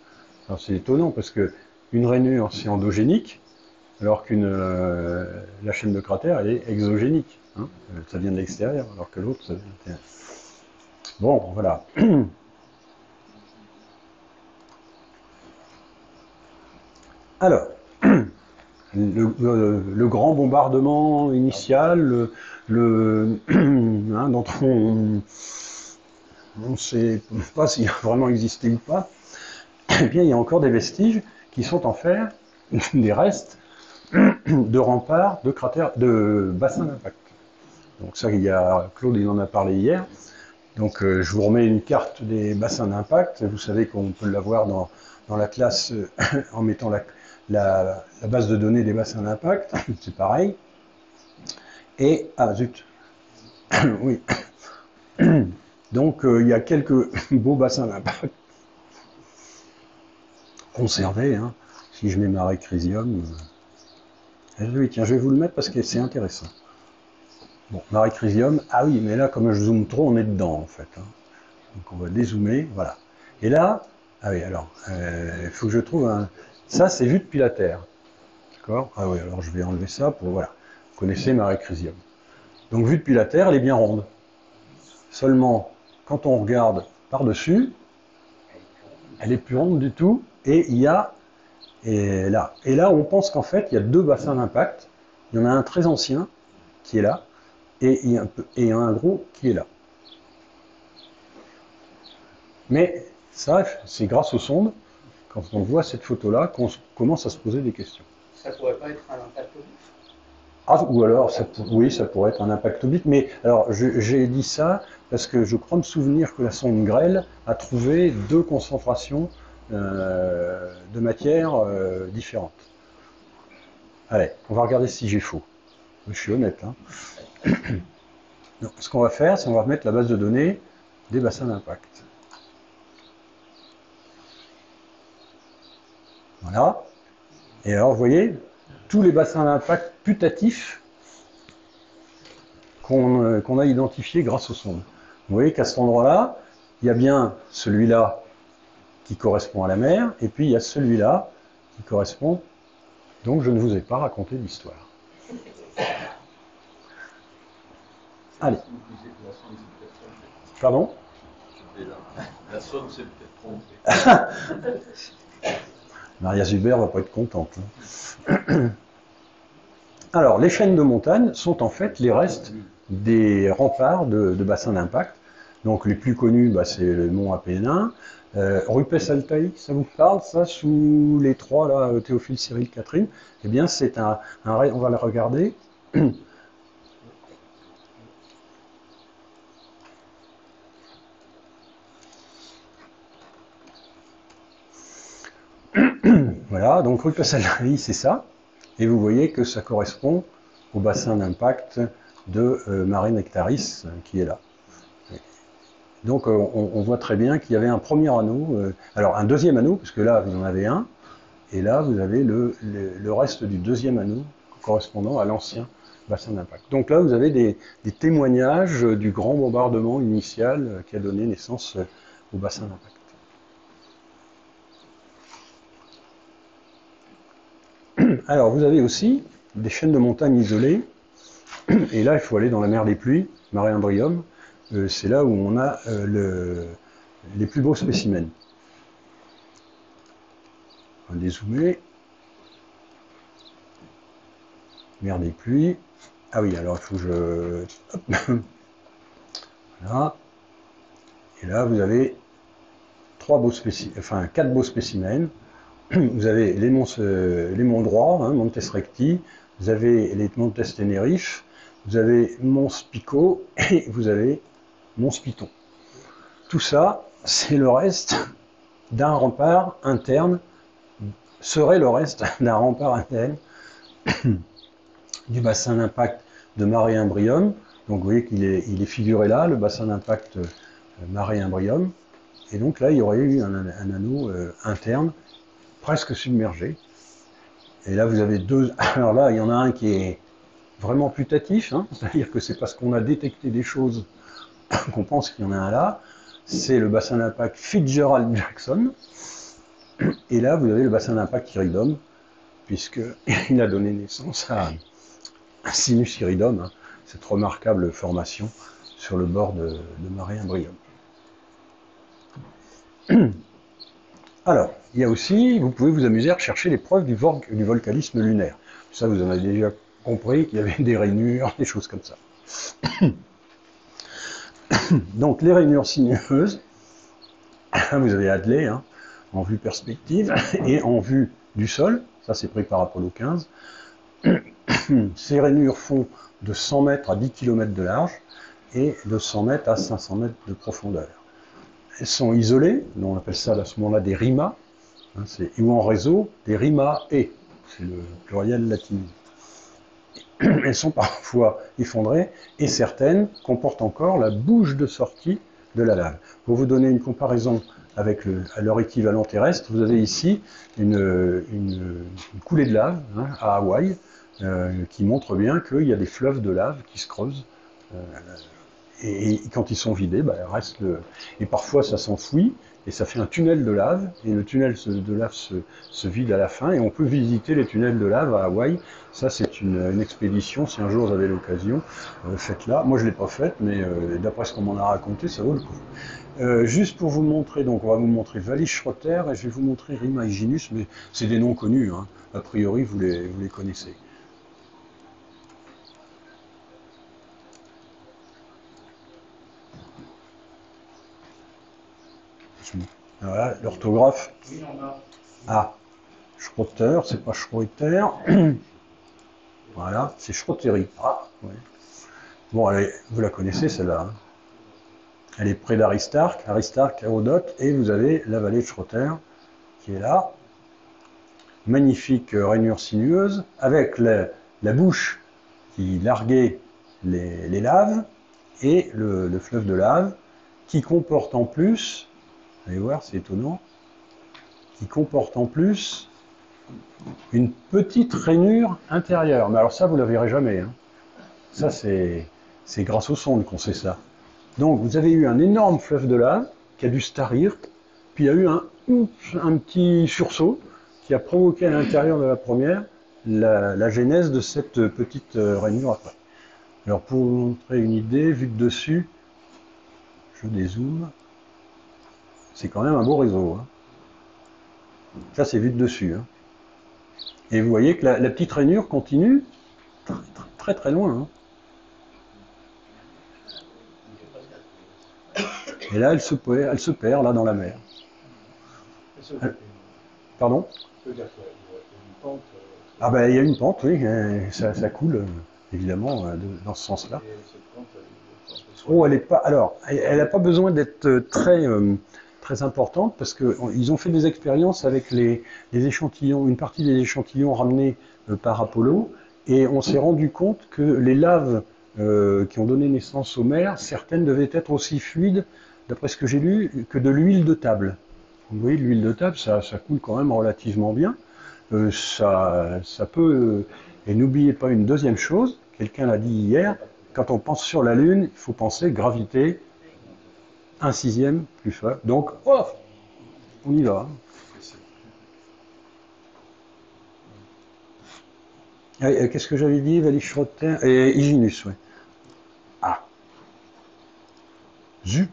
Alors, c'est étonnant parce que une rainure, c'est endogénique, alors que la chaîne de cratère, elle est exogénique. Hein. Ça vient de l'extérieur, alors que l'autre, ça vient de l'intérieur. Bon, voilà. Alors, le grand bombardement initial, dont on ne sait pas s'il a vraiment existé ou pas, eh bien, il y a encore des vestiges qui sont en fer, des restes de remparts, de cratères, de bassins d'impact. Donc ça, Claude, il en a parlé hier. Donc je vous remets une carte des bassins d'impact. Vous savez qu'on peut l'avoir dans la classe en mettant la base de données des bassins d'impact. C'est pareil. Et, ah zut, oui. Donc il y a quelques beaux bassins d'impact conservés. Hein. Si je mets Marais Crisium, oui, tiens, je vais vous le mettre parce que c'est intéressant. Bon, Marais Crisium, ah oui, mais là, comme je zoome trop, on est dedans, en fait. Hein. Donc, on va dézoomer, voilà. Et là, ah oui, alors, il faut que je trouve un... Ça, c'est vu depuis la Terre. D'accord? Ah oui, alors je vais enlever ça pour, voilà. Vous connaissez Marais Crisium. Donc, vue depuis la Terre, elle est bien ronde. Seulement, quand on regarde par-dessus, elle est plus ronde du tout, et il y a... Et là, on pense qu'en fait, il y a deux bassins d'impact. Il y en a un très ancien, qui est là, et il y a un gros qui est là. Mais ça, c'est grâce aux sondes, quand on voit cette photo-là, qu'on commence à se poser des questions. Ça pourrait pas être un impactobite? Ah, ou alors, oui, ça pourrait être un impactobite, mais alors j'ai dit ça parce que je crois me souvenir que la sonde Grelle a trouvé deux concentrations de matière différentes. Allez, on va regarder si j'ai faux. Je suis honnête, hein. Donc, ce qu'on va faire, c'est qu'on va mettre la base de données des bassins d'impact. Voilà. Et alors, vous voyez, tous les bassins d'impact putatifs qu'on a identifiés grâce aux sondes. Vous voyez qu'à cet endroit-là, il y a bien celui-là qui correspond à la mer, et puis il y a celui-là qui correspond. Donc, je ne vous ai pas raconté d'histoire. Allez. Pardon? La sonde s'est peut-être trompée. Maria Zuber va pas être contente. Hein. Alors, les chaînes de montagne sont en fait les restes des remparts de bassins d'impact. Donc, les plus connus, bah, c'est le mont Apennins. Rupes Altai, ça vous parle, ça, sous les trois, là, Théophile, Cyril, Catherine? Eh bien, c'est on va le regarder. Voilà, donc Rupes Altai, c'est ça. Et vous voyez que ça correspond au bassin d'impact de Mare Nectaris, qui est là. Donc on voit très bien qu'il y avait un premier anneau, alors un deuxième anneau, puisque là vous en avez un, et là vous avez le reste du deuxième anneau correspondant à l'ancien bassin d'impact. Donc là vous avez des témoignages du grand bombardement initial qui a donné naissance au bassin d'impact. Alors vous avez aussi des chaînes de montagnes isolées, et là il faut aller dans la mer des pluies, Mare Imbrium, c'est là où on a les plus beaux spécimens. On va dézoomer. Mer des pluies. Ah oui, alors il faut que je... Hop. Voilà. Et là vous avez quatre beaux spécimens. Vous avez les monts droits, hein, Montes Recti, vous avez les Montes Tenerife, vous avez Mons Pico et vous avez Mons Piton. Tout ça, c'est le reste d'un rempart interne, serait le reste d'un rempart interne du bassin d'impact de Mare Imbrium. Donc vous voyez qu'il est figuré là, le bassin d'impact Mare Imbrium. Et donc là, il y aurait eu un anneau interne presque submergé. Et là, vous avez deux... Alors là, il y en a un qui est vraiment putatif, hein, c'est-à-dire que c'est parce qu'on a détecté des choses qu'on pense qu'il y en a un là. C'est le bassin d'impact Fitzgerald-Jackson. Et là, vous avez le bassin d'impact Iridum, puisqu'il a donné naissance à Sinus Iridum, hein, cette remarquable formation sur le bord de Mare Imbrium. Alors, il y a aussi, vous pouvez vous amuser à rechercher les preuves du volcanisme lunaire. Ça, vous en avez déjà compris qu'il y avait des rainures, des choses comme ça. Donc, les rainures sinueuses, vous avez Hadley, hein, en vue perspective, et en vue du sol, ça c'est pris par Apollo 15. Ces rainures font de 100 mètres à 10 km de large et de 100 mètres à 500 mètres de profondeur. Elles sont isolées, on appelle ça à ce moment-là des rimas, hein, ou en réseau, des rimas et, c'est le pluriel latinisé. Elles sont parfois effondrées et certaines comportent encore la bouche de sortie de la lave. Pour vous donner une comparaison avec leur équivalent terrestre, vous avez ici une coulée de lave, hein, à Hawaï, qui montre bien qu'il y a des fleuves de lave qui se creusent. Et quand ils sont vidés, bah, reste et parfois ça s'enfouit et ça fait un tunnel de lave, et le tunnel de lave se vide à la fin, et on peut visiter les tunnels de lave à Hawaï. Ça, c'est une expédition, si un jour vous avez l'occasion, faites-la. Moi je ne l'ai pas faite, mais d'après ce qu'on m'en a raconté, ça vaut le coup. Juste pour vous montrer, donc on va vous montrer Wallis-Schroeter, et je vais vous montrer Rima Hyginus, mais c'est des noms connus, hein. A priori vous les connaissez. Voilà, l'orthographe. Ah, Schroeter, c'est pas Schroeter. Voilà, c'est Schroeteri. Ah, ouais. Bon, allez, vous la connaissez celle-là. Hein. Elle est près d'Aristarque, Hérodote, et vous avez la vallée de Schroeter qui est là. Magnifique rainure sinueuse, avec la bouche qui larguait les laves, et le fleuve de lave, qui comporte en plus, vous allez voir, c'est étonnant, qui comporte en plus une petite rainure intérieure. Mais alors ça, vous ne la verrez jamais. Hein. Ça, c'est grâce aux sondes qu'on sait ça. Donc, vous avez eu un énorme fleuve de lave qui a dû se tarir, puis il y a eu un petit sursaut qui a provoqué à l'intérieur de la première la genèse de cette petite rainure après. Alors, pour vous montrer une idée, vue de dessus, je dézoome, c'est quand même un beau réseau. Hein. Ça, c'est vu de dessus. Hein. Et vous voyez que la petite rainure continue très très loin. Hein. Et là, elle se perd là dans la mer. Pardon ? Ah ben, il y a une pente, oui. Ça coule, évidemment, dans ce sens-là. Oh, elle est pas. Alors, elle n'a pas besoin d'être très importante, parce qu'ils ont fait des expériences avec les échantillons, une partie des échantillons ramenés par Apollo, et on s'est rendu compte que les laves qui ont donné naissance aux mers, certaines devaient être aussi fluides, d'après ce que j'ai lu, que de l'huile de table. Vous voyez, l'huile de table, ça coule quand même relativement bien. Ça peut... et n'oubliez pas une deuxième chose, quelqu'un l'a dit hier, quand on pense sur la Lune, il faut penser gravité 1/6 plus faible. Donc, oh, on y va. Qu'est-ce que j'avais dit, Wallis-Schroeter et Hyginus, oui. Ah. Zut.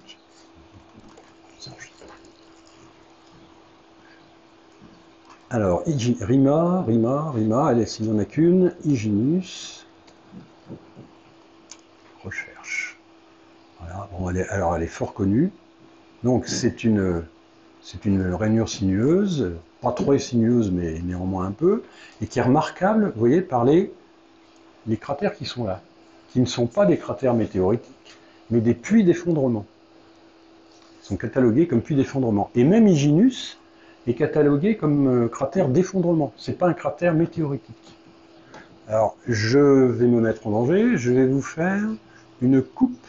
Alors, Rima, s'il n'y en a qu'une. Hyginus. Recherche. Voilà. Bon, elle est fort connue. Donc, c'est une rainure sinueuse, pas trop sinueuse, mais néanmoins un peu, et qui est remarquable, vous voyez, par les cratères qui sont là, qui ne sont pas des cratères météoritiques, mais des puits d'effondrement. Ils sont catalogués comme puits d'effondrement. Et même Hyginus est catalogué comme cratère d'effondrement. Ce n'est pas un cratère météoritique. Alors, je vais me mettre en danger, je vais vous faire une coupe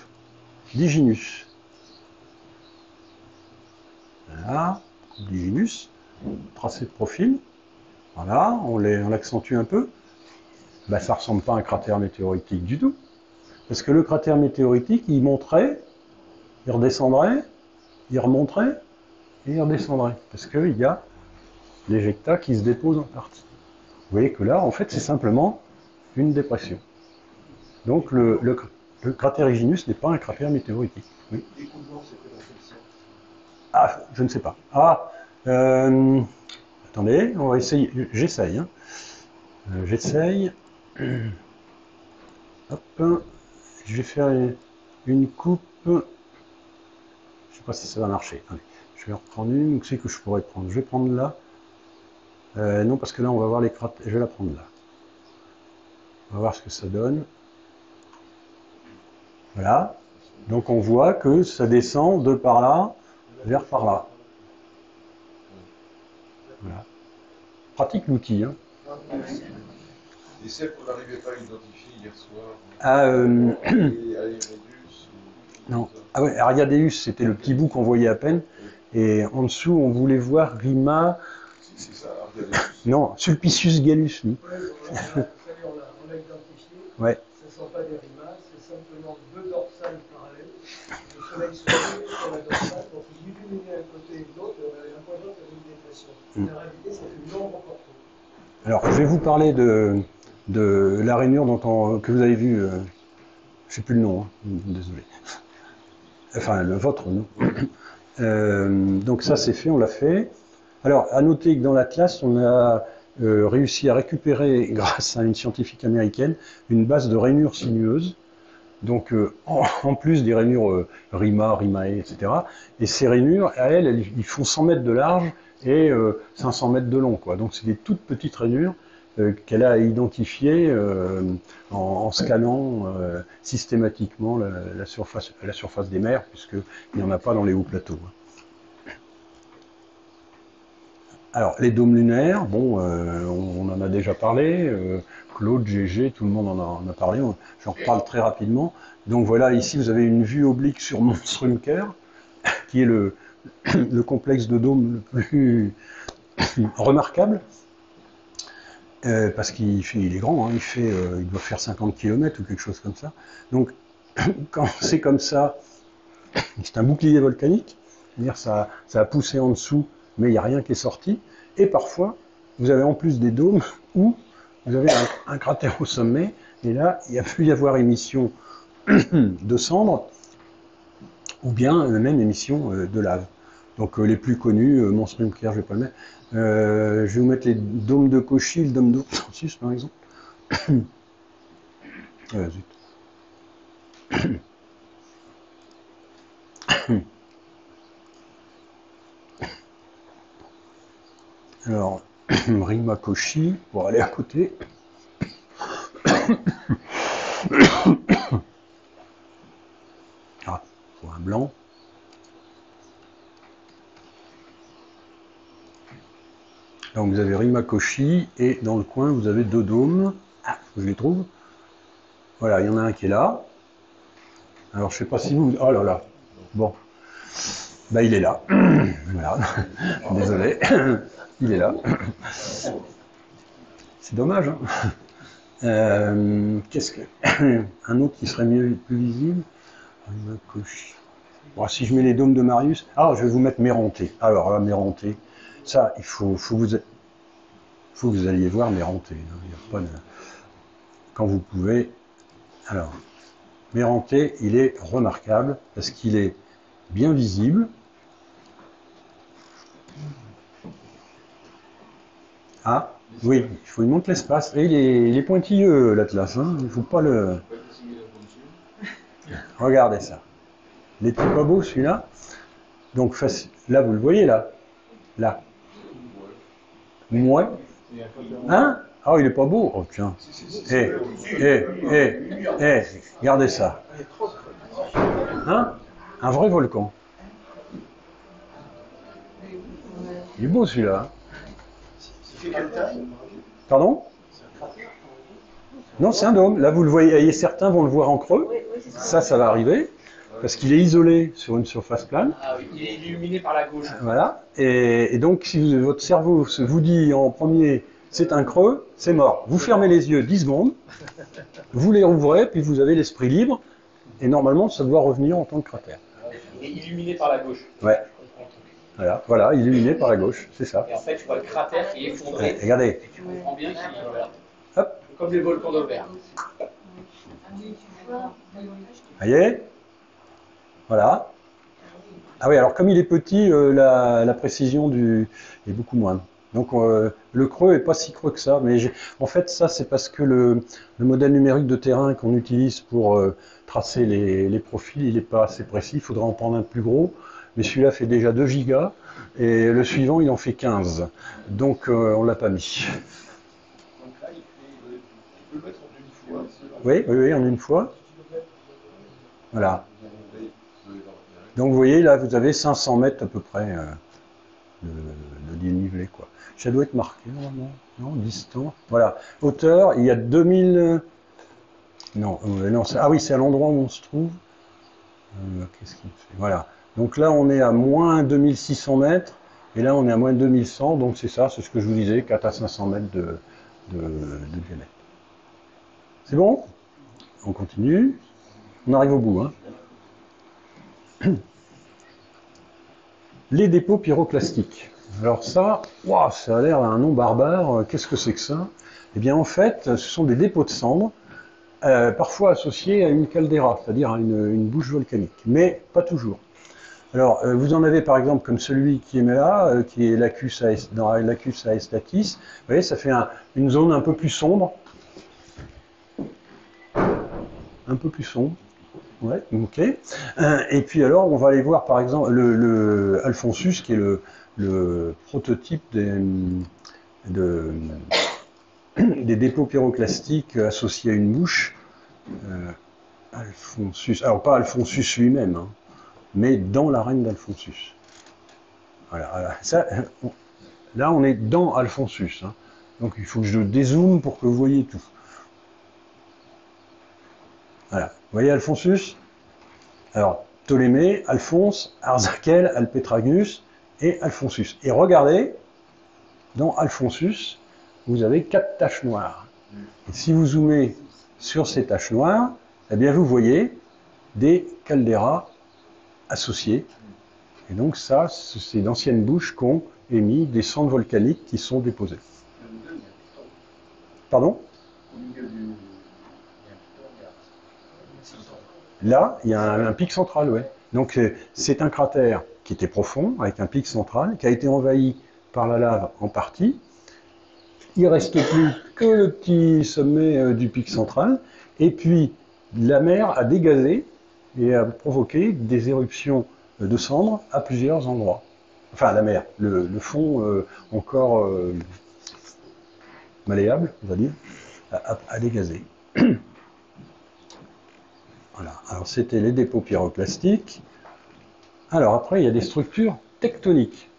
d'Hyginus. Voilà, coupe d'Hyginus, tracé de profil. Voilà, on l'accentue un peu. Ben, ça ne ressemble pas à un cratère météoritique du tout. Parce que le cratère météoritique, il monterait, il redescendrait, il remonterait, et il redescendrait. Parce qu'il y a l'éjecta qui se dépose en partie. Vous voyez que là, en fait, c'est simplement une dépression. Donc le cratère Hyginus n'est pas un cratère météoritique. Oui. Ah, je ne sais pas. Ah, attendez, on va essayer. J'essaye. Hein. J'essaye. Hop. Je vais faire une coupe. Je ne sais pas si ça va marcher. Allez, je vais en reprendre une. Où c'est que je pourrais prendre? Je vais prendre là. Non, parce que là, on va voir les cratères. Je vais la prendre là. On va voir ce que ça donne. Voilà. Donc on voit que ça descend de par là vers par là. Voilà. Pratique l'outil. Hein. Et celle qu'on n'arrivait pas à identifier hier soir, Non. Ah ouais, Ariadeus, c'était le petit bout qu'on voyait à peine. Et en dessous, on voulait voir Rima. c'est ça, Ariadeus. Non, Sulpicius gallus. Oui. On l'a identifié. Ouais. Ce ne sont pas des rimas, c'est simplement deux dorsales parallèles. Le soleil se met sur la dorsale, donc il illumine un côté et l'autre, et un point d'autre, il y a une dépression. En réalité, c'est une ombre portée. Alors, je vais vous parler de la rainure que vous avez vue. Je ne sais plus le nom, hein, désolé. Enfin, le vôtre, non. Donc ça, c'est fait, on l'a fait. Alors, à noter que dans l'Atlas, on a réussi à récupérer, grâce à une scientifique américaine, une base de rainures sinueuses. Donc, en plus des rainures Rima, Rimae, etc. Et ces rainures, à elles, ils font 100 mètres de large et 500 mètres de long, quoi. Donc, c'est des toutes petites rainures qu'elle a identifiées en scannant systématiquement la surface des mers, puisqu'il n'y en a pas dans les hauts plateaux. Alors, les dômes lunaires, bon, on en a déjà parlé, Claude, GG, tout le monde en a parlé, j'en reparle très rapidement. Donc voilà, ici vous avez une vue oblique sur Monstrumker, qui est le complexe de dômes le plus remarquable, parce qu'il est grand, hein, il doit faire 50 km ou quelque chose comme ça. Donc, quand c'est comme ça, c'est un bouclier volcanique, c'est-à-dire ça a poussé en dessous, mais il n'y a rien qui est sorti. Et parfois, vous avez en plus des dômes où vous avez un cratère au sommet, et là, il y a pu y avoir émission de cendres, ou bien même émission de lave. Donc les plus connus, Monstrumker, je ne vais pas le mettre. Je vais vous mettre les dômes de Cauchy, le dôme d'Hortensius, par exemple. Zut. Alors, Rima Cauchy, pour aller à côté. Ah, pour un blanc. Donc vous avez Rima Cauchy et dans le coin vous avez deux dômes. Ah, je les trouve. Voilà, il y en a un qui est là. Alors je sais pas si vous... Oh là là. Bon. Bah il est là. Voilà. Désolé. Il est là. C'est dommage. Hein. Qu'est-ce que... Un autre qui serait plus visible. Rima Cauchy. Bon, si je mets les dômes de Marius... Ah, je vais vous mettre Méronté. Alors là, Méronté. Ça, il faut que vous alliez voir Méronté. Il y a pas de... Quand vous pouvez. Alors, Méronté, il est remarquable parce qu'il est bien visible. Ah, oui, il faut lui montrer l'espace. Et il est pointilleux, l'Atlas. Hein, il ne faut pas le... Regardez ça. Il était pas beau, celui-là. Donc, là, vous le voyez, là. Là. Mouais. Hein? Ah, il est pas beau. Oh, tiens. Regardez ça. Hein? Un vrai volcan. Il est beau, celui-là. Pardon? Non, c'est un dôme. Là, vous le voyez, certains vont le voir en creux. Ça va arriver. Parce qu'il est isolé sur une surface plane. Ah oui, il est illuminé par la gauche. Voilà. Et donc, si votre cerveau vous dit en premier, c'est un creux, c'est mort. Vous fermez les yeux 10 secondes, vous les rouvrez, puis vous avez l'esprit libre, et normalement, ça doit revenir en tant que cratère. Il est illuminé par la gauche. Ouais. Voilà, illuminé par la gauche, c'est ça. Et en fait, tu vois le cratère qui est effondré. Ouais, regardez. Et tu comprends bien qu'il voilà. Hop. Comme les volcans d'Aubert. Voyez? Voilà. Ah oui, alors comme il est petit, la précision est beaucoup moindre. Donc le creux n'est pas si creux que ça. Mais en fait, ça, c'est parce que le modèle numérique de terrain qu'on utilise pour tracer les profils, il n'est pas assez précis. Il faudra en prendre un plus gros. Mais celui-là fait déjà 2 gigas. Et le suivant, il en fait 15. Donc on ne l'a pas mis. Donc là, tu peux le mettre en demi-fou. Oui, oui, oui, en une fois. Voilà. Donc vous voyez, là, vous avez 500 mètres à peu près de dénivelé, quoi. Ça doit être marqué, normalement. Non, distance. Voilà. Hauteur, il y a 2000... Non, non, ah oui, c'est à l'endroit où on se trouve. Qu'est-ce qu'il fait? Voilà. Donc là, on est à moins 2600 mètres. Et là, on est à moins 2100. Donc c'est ça, c'est ce que je vous disais, 4 à 500 mètres de diamètre. C'est bon? On continue. On arrive au bout, hein. Les dépôts pyroclastiques. Alors ça, wow, ça a l'air d'un nom barbare. Qu'est-ce que c'est que ça? Eh bien, en fait, ce sont des dépôts de cendres, parfois associés à une caldeira, c'est-à-dire à une bouche volcanique, mais pas toujours. Alors, vous en avez par exemple comme celui qui est là, qui est dans Lacus Aestatis. Vous voyez, ça fait une zone un peu plus sombre. Un peu plus sombre. Ouais, ok. Et puis alors, on va aller voir par exemple le Alphonsus, qui est le prototype des dépôts pyroclastiques associés à une bouche. Alphonsus, alors pas Alphonsus lui-même, hein, mais dans l'arène d'Alphonsus. Voilà, ça, là on est dans Alphonsus, hein. Donc il faut que je dézoome pour que vous voyez tout. Voilà, vous voyez Alphonsus? Alors, Ptolémée, Alphonse, Arzakel, Alpetragnus et Alphonsus. Et regardez, dans Alphonsus, vous avez 4 taches noires. Et si vous zoomez sur ces taches noires, eh bien vous voyez des calderas associées. Et donc ça, c'est d'anciennes bouches qui ont émis des cendres volcaniques qui sont déposées. Pardon? Là, il y a un pic central, ouais. Donc c'est un cratère qui était profond, avec un pic central, qui a été envahi par la lave en partie. Il ne reste plus que le petit sommet du pic central. Et puis, la mer a dégazé et a provoqué des éruptions de cendres à plusieurs endroits. Enfin, la mer, le fond encore malléable, on va dire, a dégazé. Voilà, alors c'était les dépôts pyroclastiques. Alors après, il y a des structures tectoniques,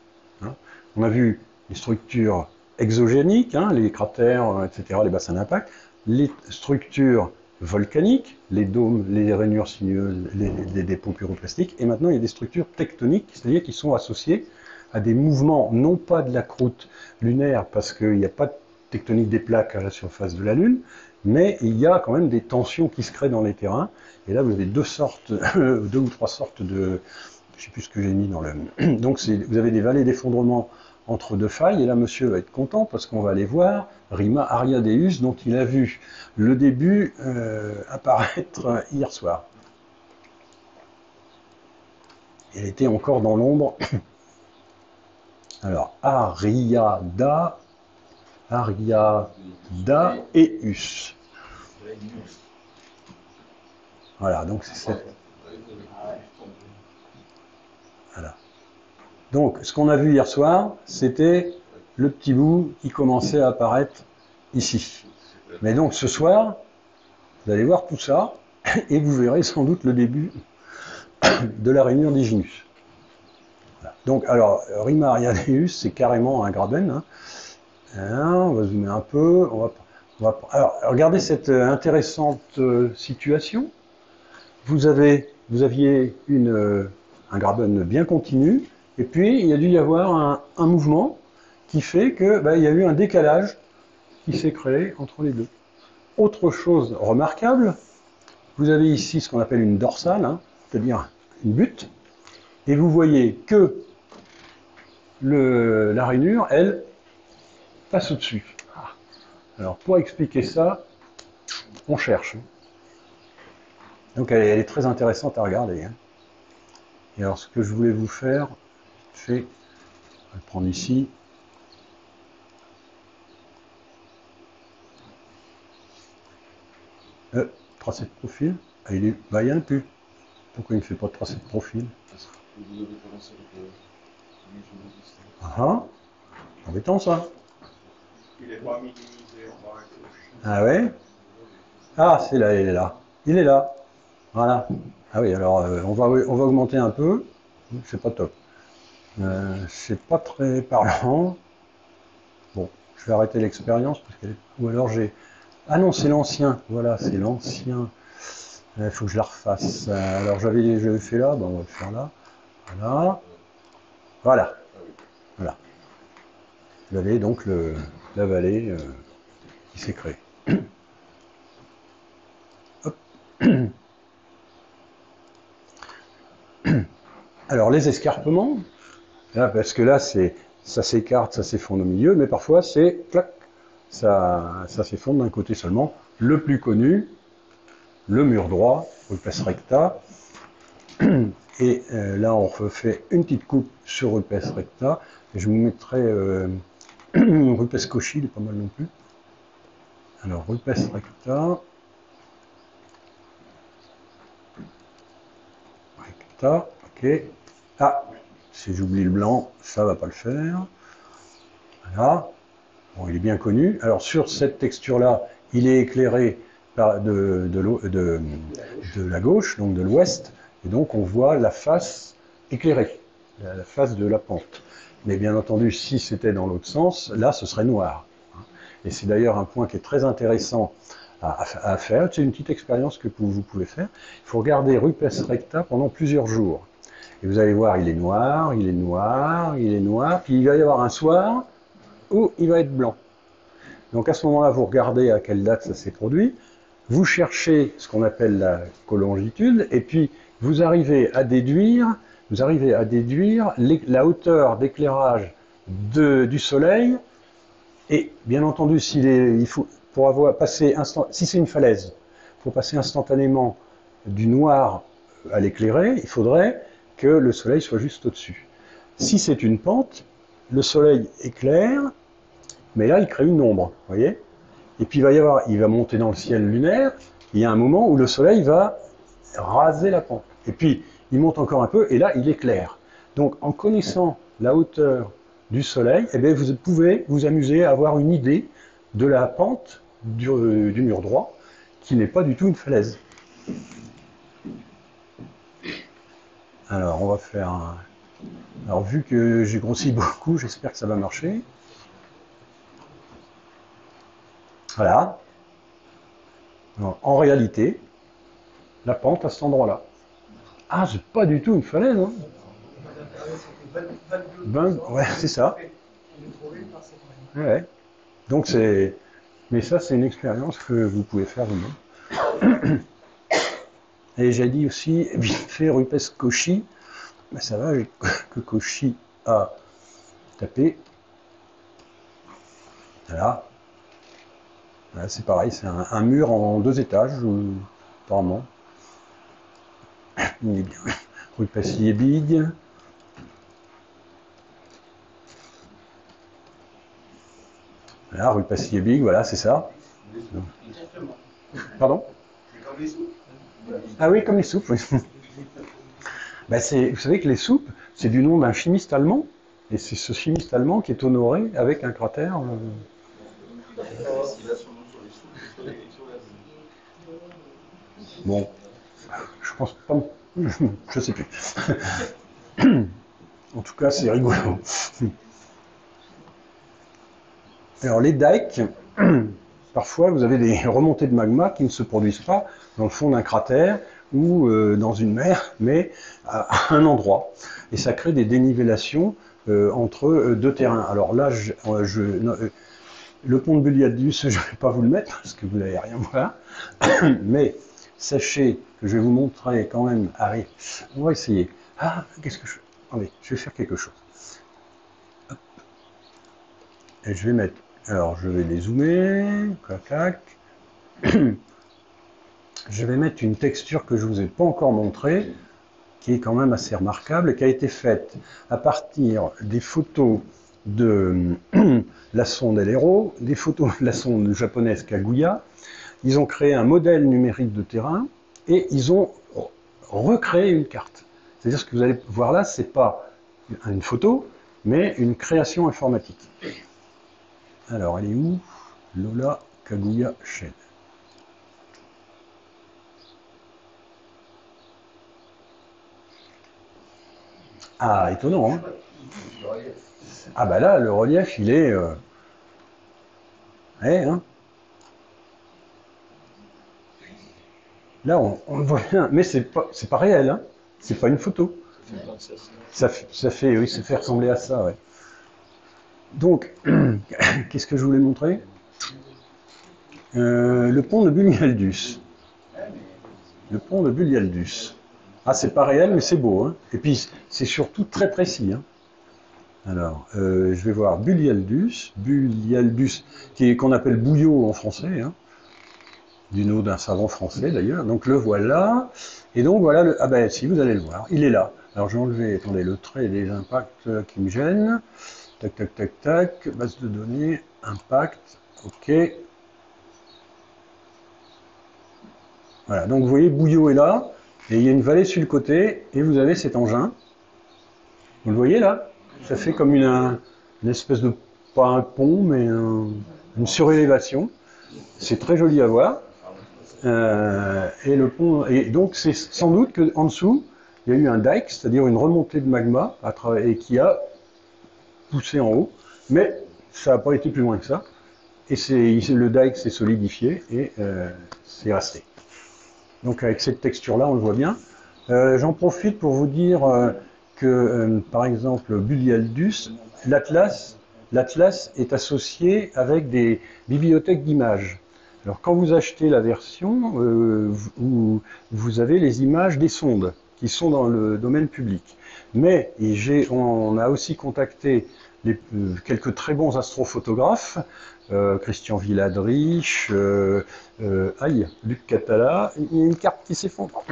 hein. On a vu les structures exogéniques, hein, les cratères, etc., les bassins d'impact, les structures volcaniques, les dômes, les rainures sinueuses, les dépôts pyroclastiques, et maintenant il y a des structures tectoniques, c'est-à-dire qui sont associées à des mouvements, non pas de la croûte lunaire, parce qu'il n'y a pas de tectonique des plaques à la surface de la Lune, mais il y a quand même des tensions qui se créent dans les terrains, et là vous avez deux ou trois sortes de... Je ne sais plus ce que j'ai mis dans le... Donc vous avez des vallées d'effondrement entre deux failles, et là monsieur va être content parce qu'on va aller voir Rima Ariadeus, dont il a vu le début apparaître hier soir. Elle était encore dans l'ombre. Alors, Ariadaeus. Voilà, donc c'est cette... Voilà. Donc, ce qu'on a vu hier soir, c'était le petit bout qui commençait à apparaître ici. Mais donc, ce soir, vous allez voir tout ça, et vous verrez sans doute le début de la rainure d'Hyginus. Voilà. Donc, alors, Rima Ariadeus, c'est carrément un graben, hein. On va zoomer un peu. Alors, regardez cette intéressante situation. Vous aviez un graben bien continu, et puis il y a dû y avoir un mouvement qui fait que il y a eu un décalage qui s'est créé entre les deux. Autre chose remarquable, vous avez ici ce qu'on appelle une dorsale, hein, c'est-à-dire une butte, et vous voyez que la rainure, elle, passe au-dessus. Alors pour expliquer ça, on cherche. Donc elle est très intéressante à regarder, hein. Et alors ce que je voulais vous faire, je vais le prendre ici. Tracé de profil. Ah, il y en a plus. Pourquoi il ne fait pas de tracé de profil? Ah, embêtant ça. Ah ouais? Ah, c'est là, il est là. Il est là. Voilà. Ah oui, alors on va augmenter un peu. C'est pas top. C'est pas très parlant. Bon, je vais arrêter l'expérience parce que ou alors j'ai. Ah non, c'est l'ancien. Voilà, c'est l'ancien. Il faut que je la refasse. Alors j'avais fait là, ben, on va le faire là. Voilà. Voilà. Voilà. Vous avez donc la vallée qui s'est créée. Hop. Alors les escarpements, là, parce que là ça s'écarte, ça s'effondre au milieu, mais parfois c'est clac, ça s'effondre d'un côté seulement. Le plus connu, le mur droit, rupes recta. Et là on refait une petite coupe sur rupes recta. Et je vous mettrai rupes cauchy, il est pas mal non plus. Alors rupes recta. Recta, ok. Ah, si j'oublie le blanc, ça va pas le faire. Voilà. Bon, il est bien connu. Alors sur cette texture-là, il est éclairé par de la gauche, donc de l'ouest, et donc on voit la face éclairée, la face de la pente. Mais bien entendu, si c'était dans l'autre sens, là ce serait noir. Et c'est d'ailleurs un point qui est très intéressant à faire. C'est une petite expérience que vous pouvez faire. Il faut regarder rupes recta pendant plusieurs jours. Et vous allez voir, il est noir, il est noir, il est noir, puis il va y avoir un soir où il va être blanc. Donc à ce moment-là, vous regardez à quelle date ça s'est produit, vous cherchez ce qu'on appelle la colongitude, et puis vous arrivez à déduire la hauteur d'éclairage du soleil, et bien entendu, pour avoir passé si c'est une falaise, pour passer instantanément du noir à l'éclairé, il faudrait que le soleil soit juste au-dessus. Si c'est une pente, le soleil éclaire, mais là il crée une ombre, vous voyez. Et puis il va monter dans le ciel lunaire, il y a un moment où le soleil va raser la pente. Et puis il monte encore un peu, et là il éclaire. Donc en connaissant la hauteur du soleil, eh bien, vous pouvez vous amuser à avoir une idée de la pente du mur droit, qui n'est pas du tout une falaise. Alors, on va faire un... Alors, vu que j'ai grossi beaucoup, j'espère que ça va marcher. Voilà. Alors, en réalité, la pente à cet endroit-là. Ah, c'est pas du tout une falaise, hein. Ouais, c'est ça. Ouais. Donc, c'est... Mais ça, c'est une expérience que vous pouvez faire vous-même. Et j'ai dit aussi, vite fait, rupes cauchy. Ben ça va, j'ai que Cauchy a tapé. Voilà. Voilà, c'est pareil, c'est un mur en 2 étages, apparemment. Il est bien. Rupes liebig. Voilà, rupes liebig, voilà, c'est ça. Exactement. Pardon? C'est comme les soupes. Ah oui, comme les soupes, oui. Ben vous savez que les soupes, c'est du nom d'un chimiste allemand, et c'est ce chimiste allemand qui est honoré avec un cratère. Bon, je pense pas, je sais plus. En tout cas, c'est rigolo. Alors les dikes, parfois vous avez des remontées de magma qui ne se produisent pas dans le fond d'un cratère ou dans une mer, mais à un endroit. Et ça crée des dénivellations entre 2 terrains. Alors là, le pont de Buliadus, je ne vais pas vous le mettre parce que vous n'allez rien voir. Mais sachez que je vais vous montrer quand même. Allez, on va essayer. Ah, qu'est-ce que je... Attendez, je vais faire quelque chose. Hop. Et je vais mettre... Alors, je vais les zoomer. Clac, clac. Je vais mettre une texture que je ne vous ai pas encore montrée, qui est quand même assez remarquable, et qui a été faite à partir des photos de la sonde LRO, des photos de la sonde japonaise Kaguya. Ils ont créé un modèle numérique de terrain, et ils ont recréé une carte. C'est-à-dire ce que vous allez voir là, ce n'est pas une photo, mais une création informatique. Alors, elle est où? Lola Kaguya Shed. Ah, étonnant, hein. Ah bah là, le relief, il est... ouais, hein. Là, on le voit bien, mais c'est pas réel, hein. C'est pas une photo. Oui, ça fait ressembler à ça, ouais. Donc, qu'est-ce que je voulais montrer? Le pont de Bulialdus. Le pont de Bulialdus. Ah, c'est pas réel, mais c'est beau, hein. Et puis, c'est surtout très précis, hein. Alors, je vais voir Bulialdus, qu'on appelle Bouillot en français, hein, du nom d'un savant français d'ailleurs. Donc le voilà, et donc voilà, ah ben si, vous allez le voir, il est là. Alors j'ai enlevé, attendez, le trait des impacts qui me gênent. Tac, tac, tac, tac, base de données, impact, ok. Voilà, donc vous voyez, Bouillot est là, et il y a une vallée sur le côté, et vous avez cet engin. Vous le voyez là? Ça fait comme une espèce de, pas un pont, mais une surélévation. C'est très joli à voir. Et le pont, et donc c'est sans doute qu'en dessous, il y a eu un dike, c'est-à-dire une remontée de magma, et qui a poussé en haut, mais ça n'a pas été plus loin que ça. Et le dike s'est solidifié et c'est resté. Donc avec cette texture-là, on le voit bien. J'en profite pour vous dire que, par exemple, Bulialdus, l'Atlas est associé avec des bibliothèques d'images. Alors quand vous achetez la version, vous avez les images des sondes qui sont dans le domaine public. Mais on a aussi contacté quelques très bons astrophotographes, Christian Villadrich, Luc Catala, il y a une carte qui s'effondre,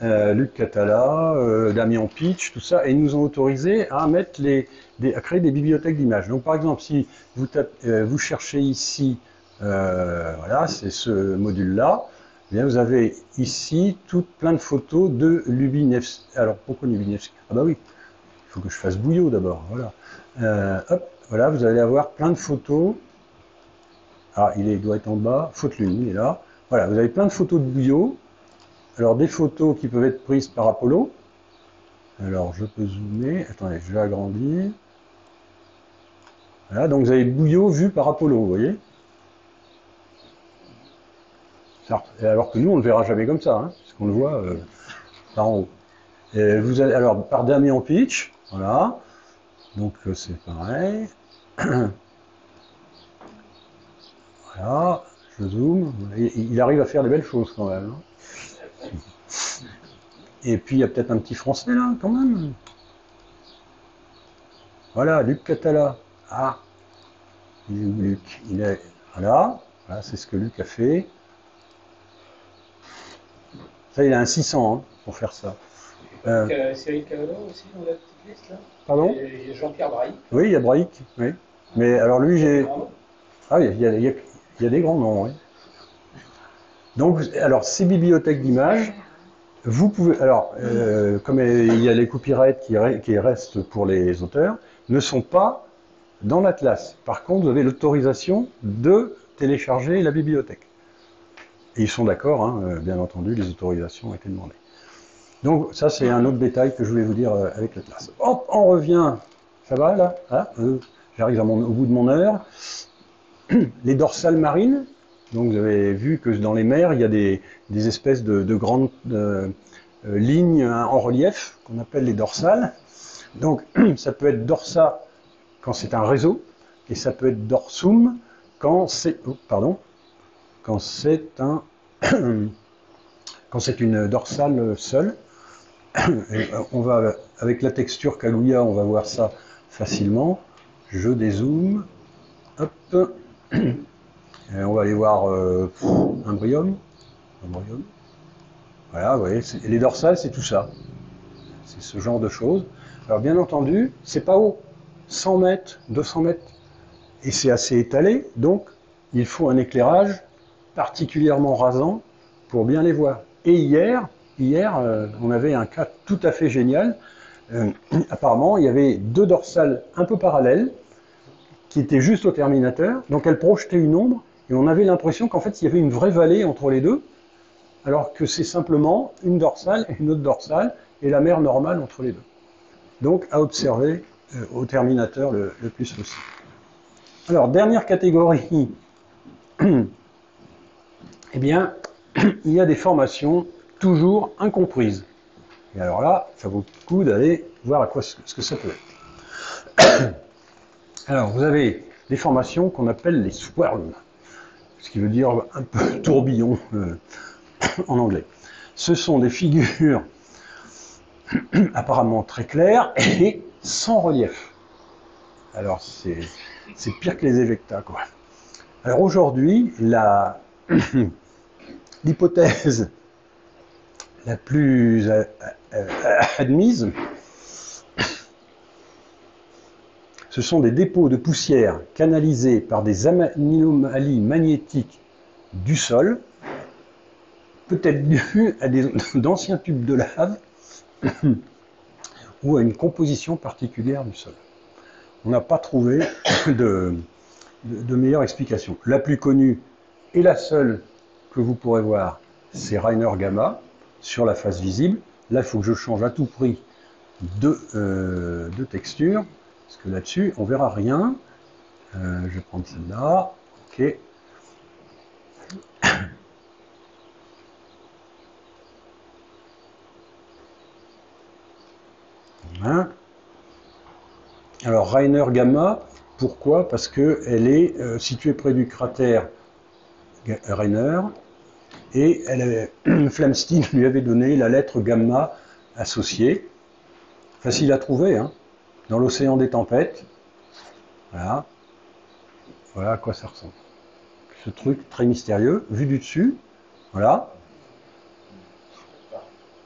Luc Catala, Damien Pitch, tout ça, et ils nous ont autorisé à mettre à créer des bibliothèques d'images. Donc par exemple, si vous cherchez ici, voilà, c'est ce module-là, eh bien vous avez ici plein de photos de Lubinevski. Alors pourquoi Lubinevski? Ah bah oui, il faut que je fasse Bouillot d'abord, voilà. Hop, voilà, vous allez avoir plein de photos. Ah, doit être en bas, faute lune, il est là. Voilà, vous avez plein de photos de Bouillot. Alors des photos qui peuvent être prises par Apollo. Alors je peux zoomer, attendez, je vais agrandir. Voilà, donc vous avez Bouillot vu par Apollo, vous voyez. Alors que nous, on ne le verra jamais comme ça, hein, parce qu'on le voit par en haut. Et vous allez, alors, par Damien Pitch, voilà. Donc c'est pareil. Voilà, je zoome. Il arrive à faire des belles choses quand même. Hein. Et puis il y a peut-être un petit français là, quand même. Voilà, Luc Catala. Ah, il est où Luc? Il est voilà, c'est ce que Luc a fait. Ça, il a un 600 hein, pour faire ça. Cyril Cavallot aussi dans la petite liste là. Pardon? Et Jean-Pierre Braille. Oui, il y a Braille, oui. Mais alors lui, j'ai... Ah oui, il y a des grands noms, oui. Donc, alors, ces bibliothèques d'images, vous pouvez... Alors, comme il y a les copyrights qui restent pour les auteurs, ne sont pas dans l'Atlas. Par contre, vous avez l'autorisation de télécharger la bibliothèque. Et ils sont d'accord, hein, bien entendu, les autorisations ont été demandées. Donc ça, c'est un autre détail que je voulais vous dire avec l'Atlas. Hop, on revient. Ça va, là hein j'arrive au bout de mon heure. Les dorsales marines. Donc vous avez vu que dans les mers, il y a des espèces de grandes lignes en relief, qu'on appelle les dorsales. Donc ça peut être dorsa quand c'est un réseau, et ça peut être dorsum quand c'est... Oh, pardon. Quand c'est une dorsale seule. Et on va, avec la texture Kaguya, on va voir ça facilement. Je dézoome. Hop. Et on va aller voir Imbrium. Voilà, vous voyez, les dorsales, c'est tout ça. C'est ce genre de choses. Alors bien entendu, c'est pas haut. 100 mètres, 200 mètres. Et c'est assez étalé, donc il faut un éclairage particulièrement rasant pour bien les voir. Et hier, on avait un cas tout à fait génial. Apparemment, il y avait deux dorsales un peu parallèles qui étaient juste au terminateur. Donc elles projetaient une ombre et on avait l'impression qu'en fait, il y avait une vraie vallée entre les deux, alors que c'est simplement une dorsale et une autre dorsale et la mer normale entre les deux. donc à observer au terminateur le plus possible. Alors, dernière catégorie, eh bien, il y a des formations toujours incomprises. Et alors là, ça vaut le coup d'aller voir ce que ça peut être. Alors, vous avez des formations qu'on appelle les swirls, ce qui veut dire un peu tourbillon en anglais. Ce sont des figures apparemment très claires et sans relief. Alors, c'est pire que les évectas, quoi. Alors aujourd'hui, l'hypothèse la plus admise, ce sont des dépôts de poussière canalisés par des anomalies magnétiques du sol, peut-être dus à d'anciens tubes de lave ou à une composition particulière du sol. On n'a pas trouvé de meilleure explication. La plus connue et la seule que vous pourrez voir, c'est Rainer Gamma sur la face visible. Là, il faut que je change à tout prix de texture, parce que là-dessus, on verra rien. Je vais prendre celle-là. OK. Hein. Alors, Rainer Gamma, pourquoi? Parce qu'elle est située près du cratère Rainer, et Flamsteed lui avait donné la lettre gamma associée. Facile à trouver, hein, dans l'océan des tempêtes. Voilà. Voilà à quoi ça ressemble. Ce truc très mystérieux, vu du dessus. Voilà.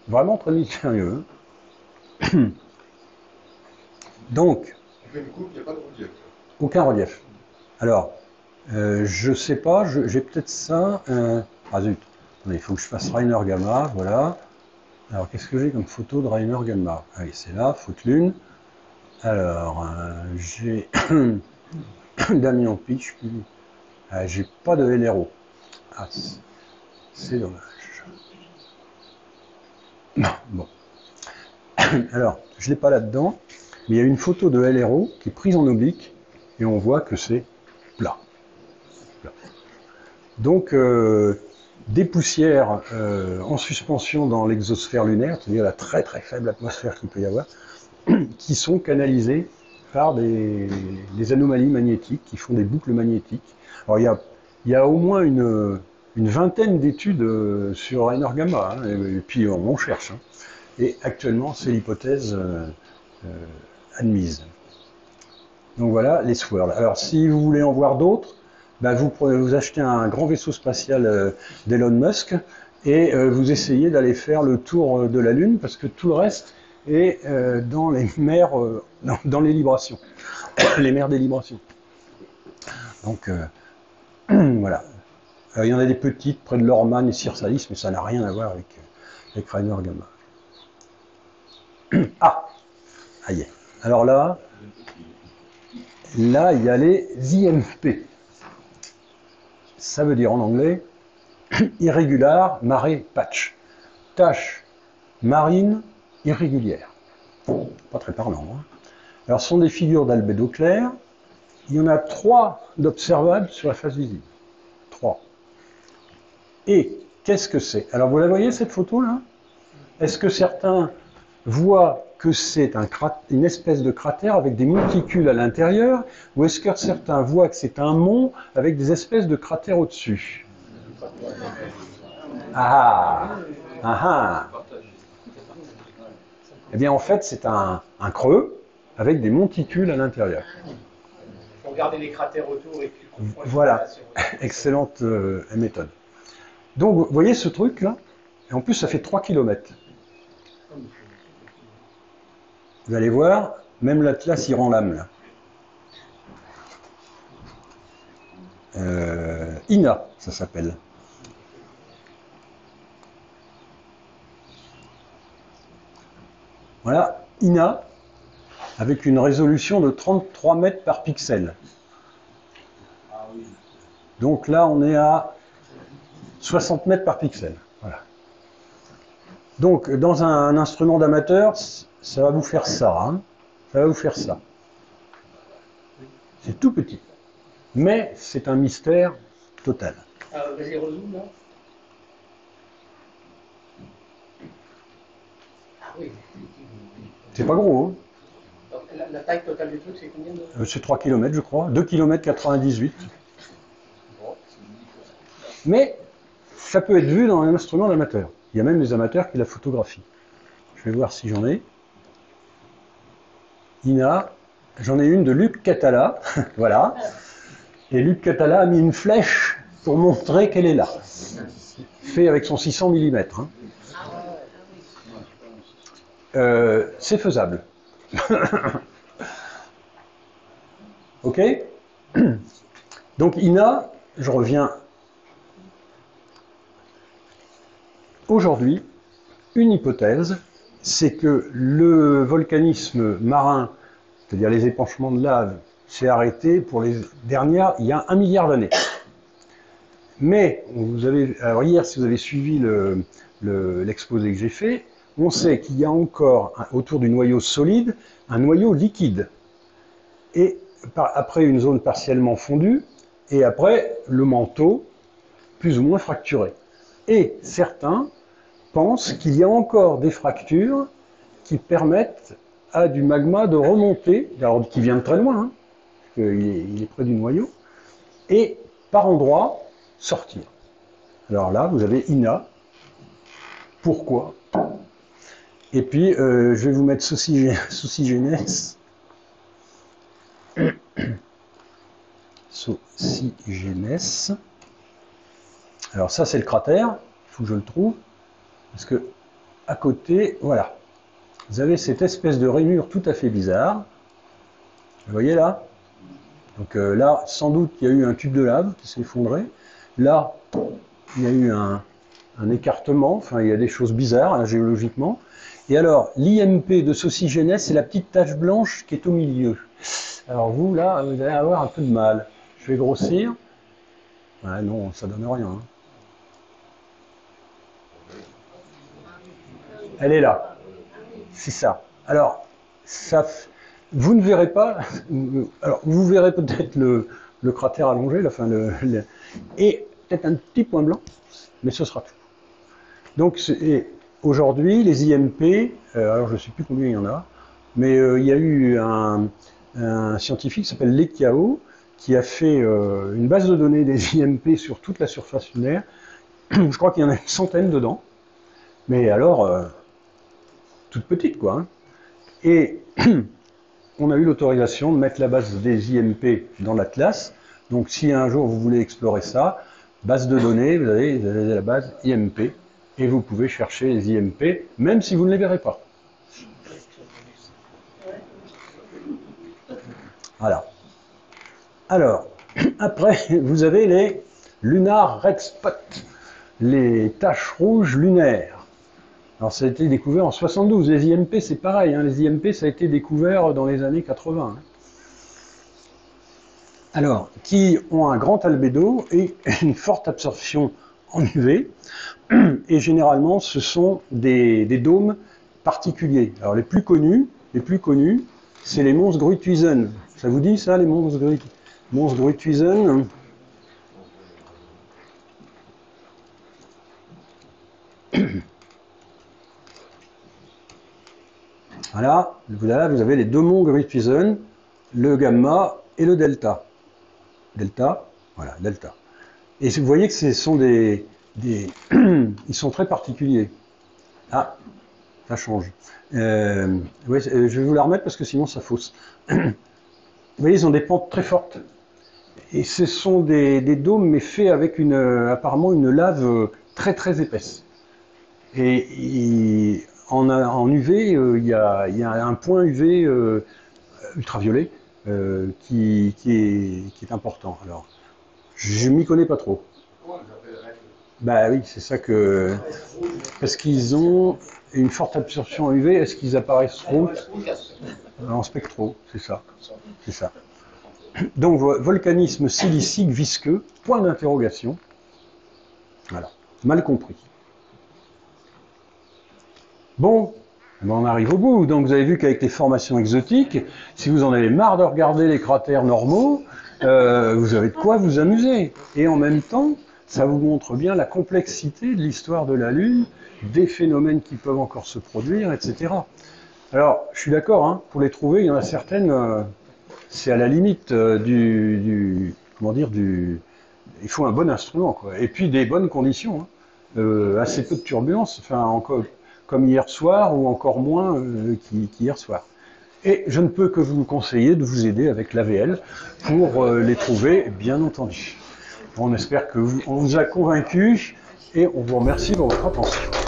Vraiment très mystérieux. Hein. Donc, il n'y a pas de relief. Aucun relief. Alors, je sais pas, j'ai peut-être ça. Ah zut, il faut que je fasse Rainer Gamma, voilà. Alors, qu'est-ce que j'ai comme photo de Rainer Gamma? Ah oui, c'est là, faute lune. Alors, j'ai Damien Pitch, j'ai pas de LRO. Ah, c'est dommage. Bon. Alors, je l'ai pas là-dedans, mais il y a une photo de LRO qui est prise en oblique, et on voit que c'est plat. Donc, des poussières en suspension dans l'exosphère lunaire, c'est-à-dire la très très faible atmosphère qu'il peut y avoir, qui sont canalisées par des anomalies magnétiques, qui font des boucles magnétiques. Alors, il y a au moins une vingtaine d'études sur Rainer Gamma, hein, et puis on cherche. Hein. Et actuellement, c'est l'hypothèse admise. Donc voilà, les swirls. Alors, si vous voulez en voir d'autres, ben vous achetez un grand vaisseau spatial d'Elon Musk et vous essayez d'aller faire le tour de la Lune, parce que tout le reste est dans les mers, dans les librations, les mers des librations. Donc, voilà. Alors, il y en a des petites près de Lorman et Sirsalis, mais ça n'a rien à voir avec Rainer Gamma. Ah, aïe. Alors là, il y a les IMP. Ça veut dire en anglais Irregular Mare Patch. Tache marine irrégulière. Pas très parlant. Hein. Alors, ce sont des figures d'albédo clair. Il y en a 3 d'observables sur la face visible. 3. Et qu'est-ce que c'est? Alors, vous la voyez cette photo-là? Est-ce que certains voient que c'est une espèce de cratère avec des monticules à l'intérieur, ou est-ce que certains voient que c'est un mont avec des espèces de cratères au-dessus? Ah ah. Eh bien, en fait, c'est un creux avec des monticules à l'intérieur. Pour garder les cratères autour et puis voilà, excellente méthode. Donc, vous voyez ce truc-là? Et en plus, ça fait 3 km. Vous allez voir, même l'Atlas, il rend l'âme, là. INA, ça s'appelle. Voilà, INA, avec une résolution de 33 mètres par pixel. Donc là, on est à 60 mètres par pixel. Voilà. Donc, dans un instrument d'amateur, ça va vous faire ça. Hein. Ça va vous faire ça. C'est tout petit. Mais c'est un mystère total. Vas-y, rezoom là. Ah oui. C'est pas gros. Hein. Donc, la taille totale du truc, c'est combien de... C'est 3 km, je crois. 2 km 98. Mais ça peut être vu dans un instrument d'amateur. Il y a même des amateurs qui la photographient. Je vais voir si j'en ai. Ina, j'en ai une de Luc Catala. Voilà. Et Luc Catala a mis une flèche pour montrer qu'elle est là. Fait avec son 600 mm. Hein. C'est faisable. Ok. Donc Ina, je reviens. Aujourd'hui, une hypothèse, c'est que le volcanisme marin, c'est-à-dire les épanchements de lave, s'est arrêté pour les dernières, il y a 1 milliard d'années. Mais, alors hier, si vous avez suivi l'exposé que j'ai fait, on sait qu'il y a encore, autour du noyau solide, un noyau liquide. Et après une zone partiellement fondue, et après le manteau, plus ou moins fracturé. Et certains pensent qu'il y a encore des fractures qui permettent à du magma de remonter, alors qui vient de très loin, hein, parce qu'il est près du noyau, et par endroits sortir. Alors là, vous avez Ina. Pourquoi? Et puis, je vais vous mettre Saucigénès. Saucigénès. Alors ça, c'est le cratère. Il faut que je le trouve. Parce que, à côté, voilà. Vous avez cette espèce de rainure tout à fait bizarre. Vous voyez là? Donc là, sans doute, il y a eu un tube de lave qui s'est effondré. Là, il y a eu un écartement. Enfin, il y a des choses bizarres, hein, géologiquement. Et alors, l'IMP de Saucigénès, c'est la petite tache blanche qui est au milieu. Alors vous, là, vous allez avoir un peu de mal. Je vais grossir. Ah non, ça donne rien. Hein. Elle est là. C'est ça. Alors, ça, vous ne verrez pas. Alors, vous verrez peut-être le cratère allongé, et peut-être un petit point blanc, mais ce sera tout. Donc, aujourd'hui, les IMP, alors je ne sais plus combien il y en a, mais il y a eu un scientifique qui s'appelle Lekiao, qui a fait une base de données des IMP sur toute la surface lunaire. Je crois qu'il y en a une centaine dedans. Mais alors, toute petite, quoi. Hein. Et on a eu l'autorisation de mettre la base des IMP dans l'Atlas. Donc, si un jour vous voulez explorer ça, base de données, vous avez la base IMP. Et vous pouvez chercher les IMP, même si vous ne les verrez pas. Voilà. Alors, après, vous avez les lunar red spots, les taches rouges lunaires. Alors, ça a été découvert en 72. Les IMP, c'est pareil. Hein. Les IMP, ça a été découvert dans les années 80. Hein. Alors, qui ont un grand albédo et une forte absorption en UV. Et généralement, ce sont des dômes particuliers. Alors, les plus connus, c'est les Mons Gruithuisen. Ça vous dit ça, les Mons Gruithuisen? Voilà, vous avez les deux monts Gruithuisen, le gamma et le delta. Delta, voilà, delta. Et vous voyez que ce sont ils sont très particuliers. Ah, ça change. Ouais, je vais vous la remettre parce que sinon ça fausse. Vous voyez, ils ont des pentes très fortes. Et ce sont des dômes, mais faits avec apparemment une lave très très épaisse. Et en UV, il y a un point UV ultraviolet qui est important. Alors, je m'y connais pas trop. Bah oui, c'est ça que... Parce qu'ils ont une forte absorption en UV, est-ce qu'ils apparaissent trop en spectro? C'est ça. C'est ça. Donc, volcanisme silicique visqueux, point d'interrogation. Voilà, mal compris. Bon, Ben, on arrive au bout. Donc vous avez vu qu'avec les formations exotiques, si vous en avez marre de regarder les cratères normaux, vous avez de quoi vous amuser. Et en même temps, ça vous montre bien la complexité de l'histoire de la Lune, des phénomènes qui peuvent encore se produire, etc. Alors, je suis d'accord, hein, pour les trouver, il y en a certaines, c'est à la limite comment dire, il faut un bon instrument, quoi. Et puis des bonnes conditions, hein. Assez peu de turbulences, enfin, encore, comme hier soir, ou encore moins qu'hier soir. Et je ne peux que vous conseiller de vous aider avec l'AVL pour les trouver, bien entendu. On espère qu'on vous a convaincu et on vous remercie pour votre attention.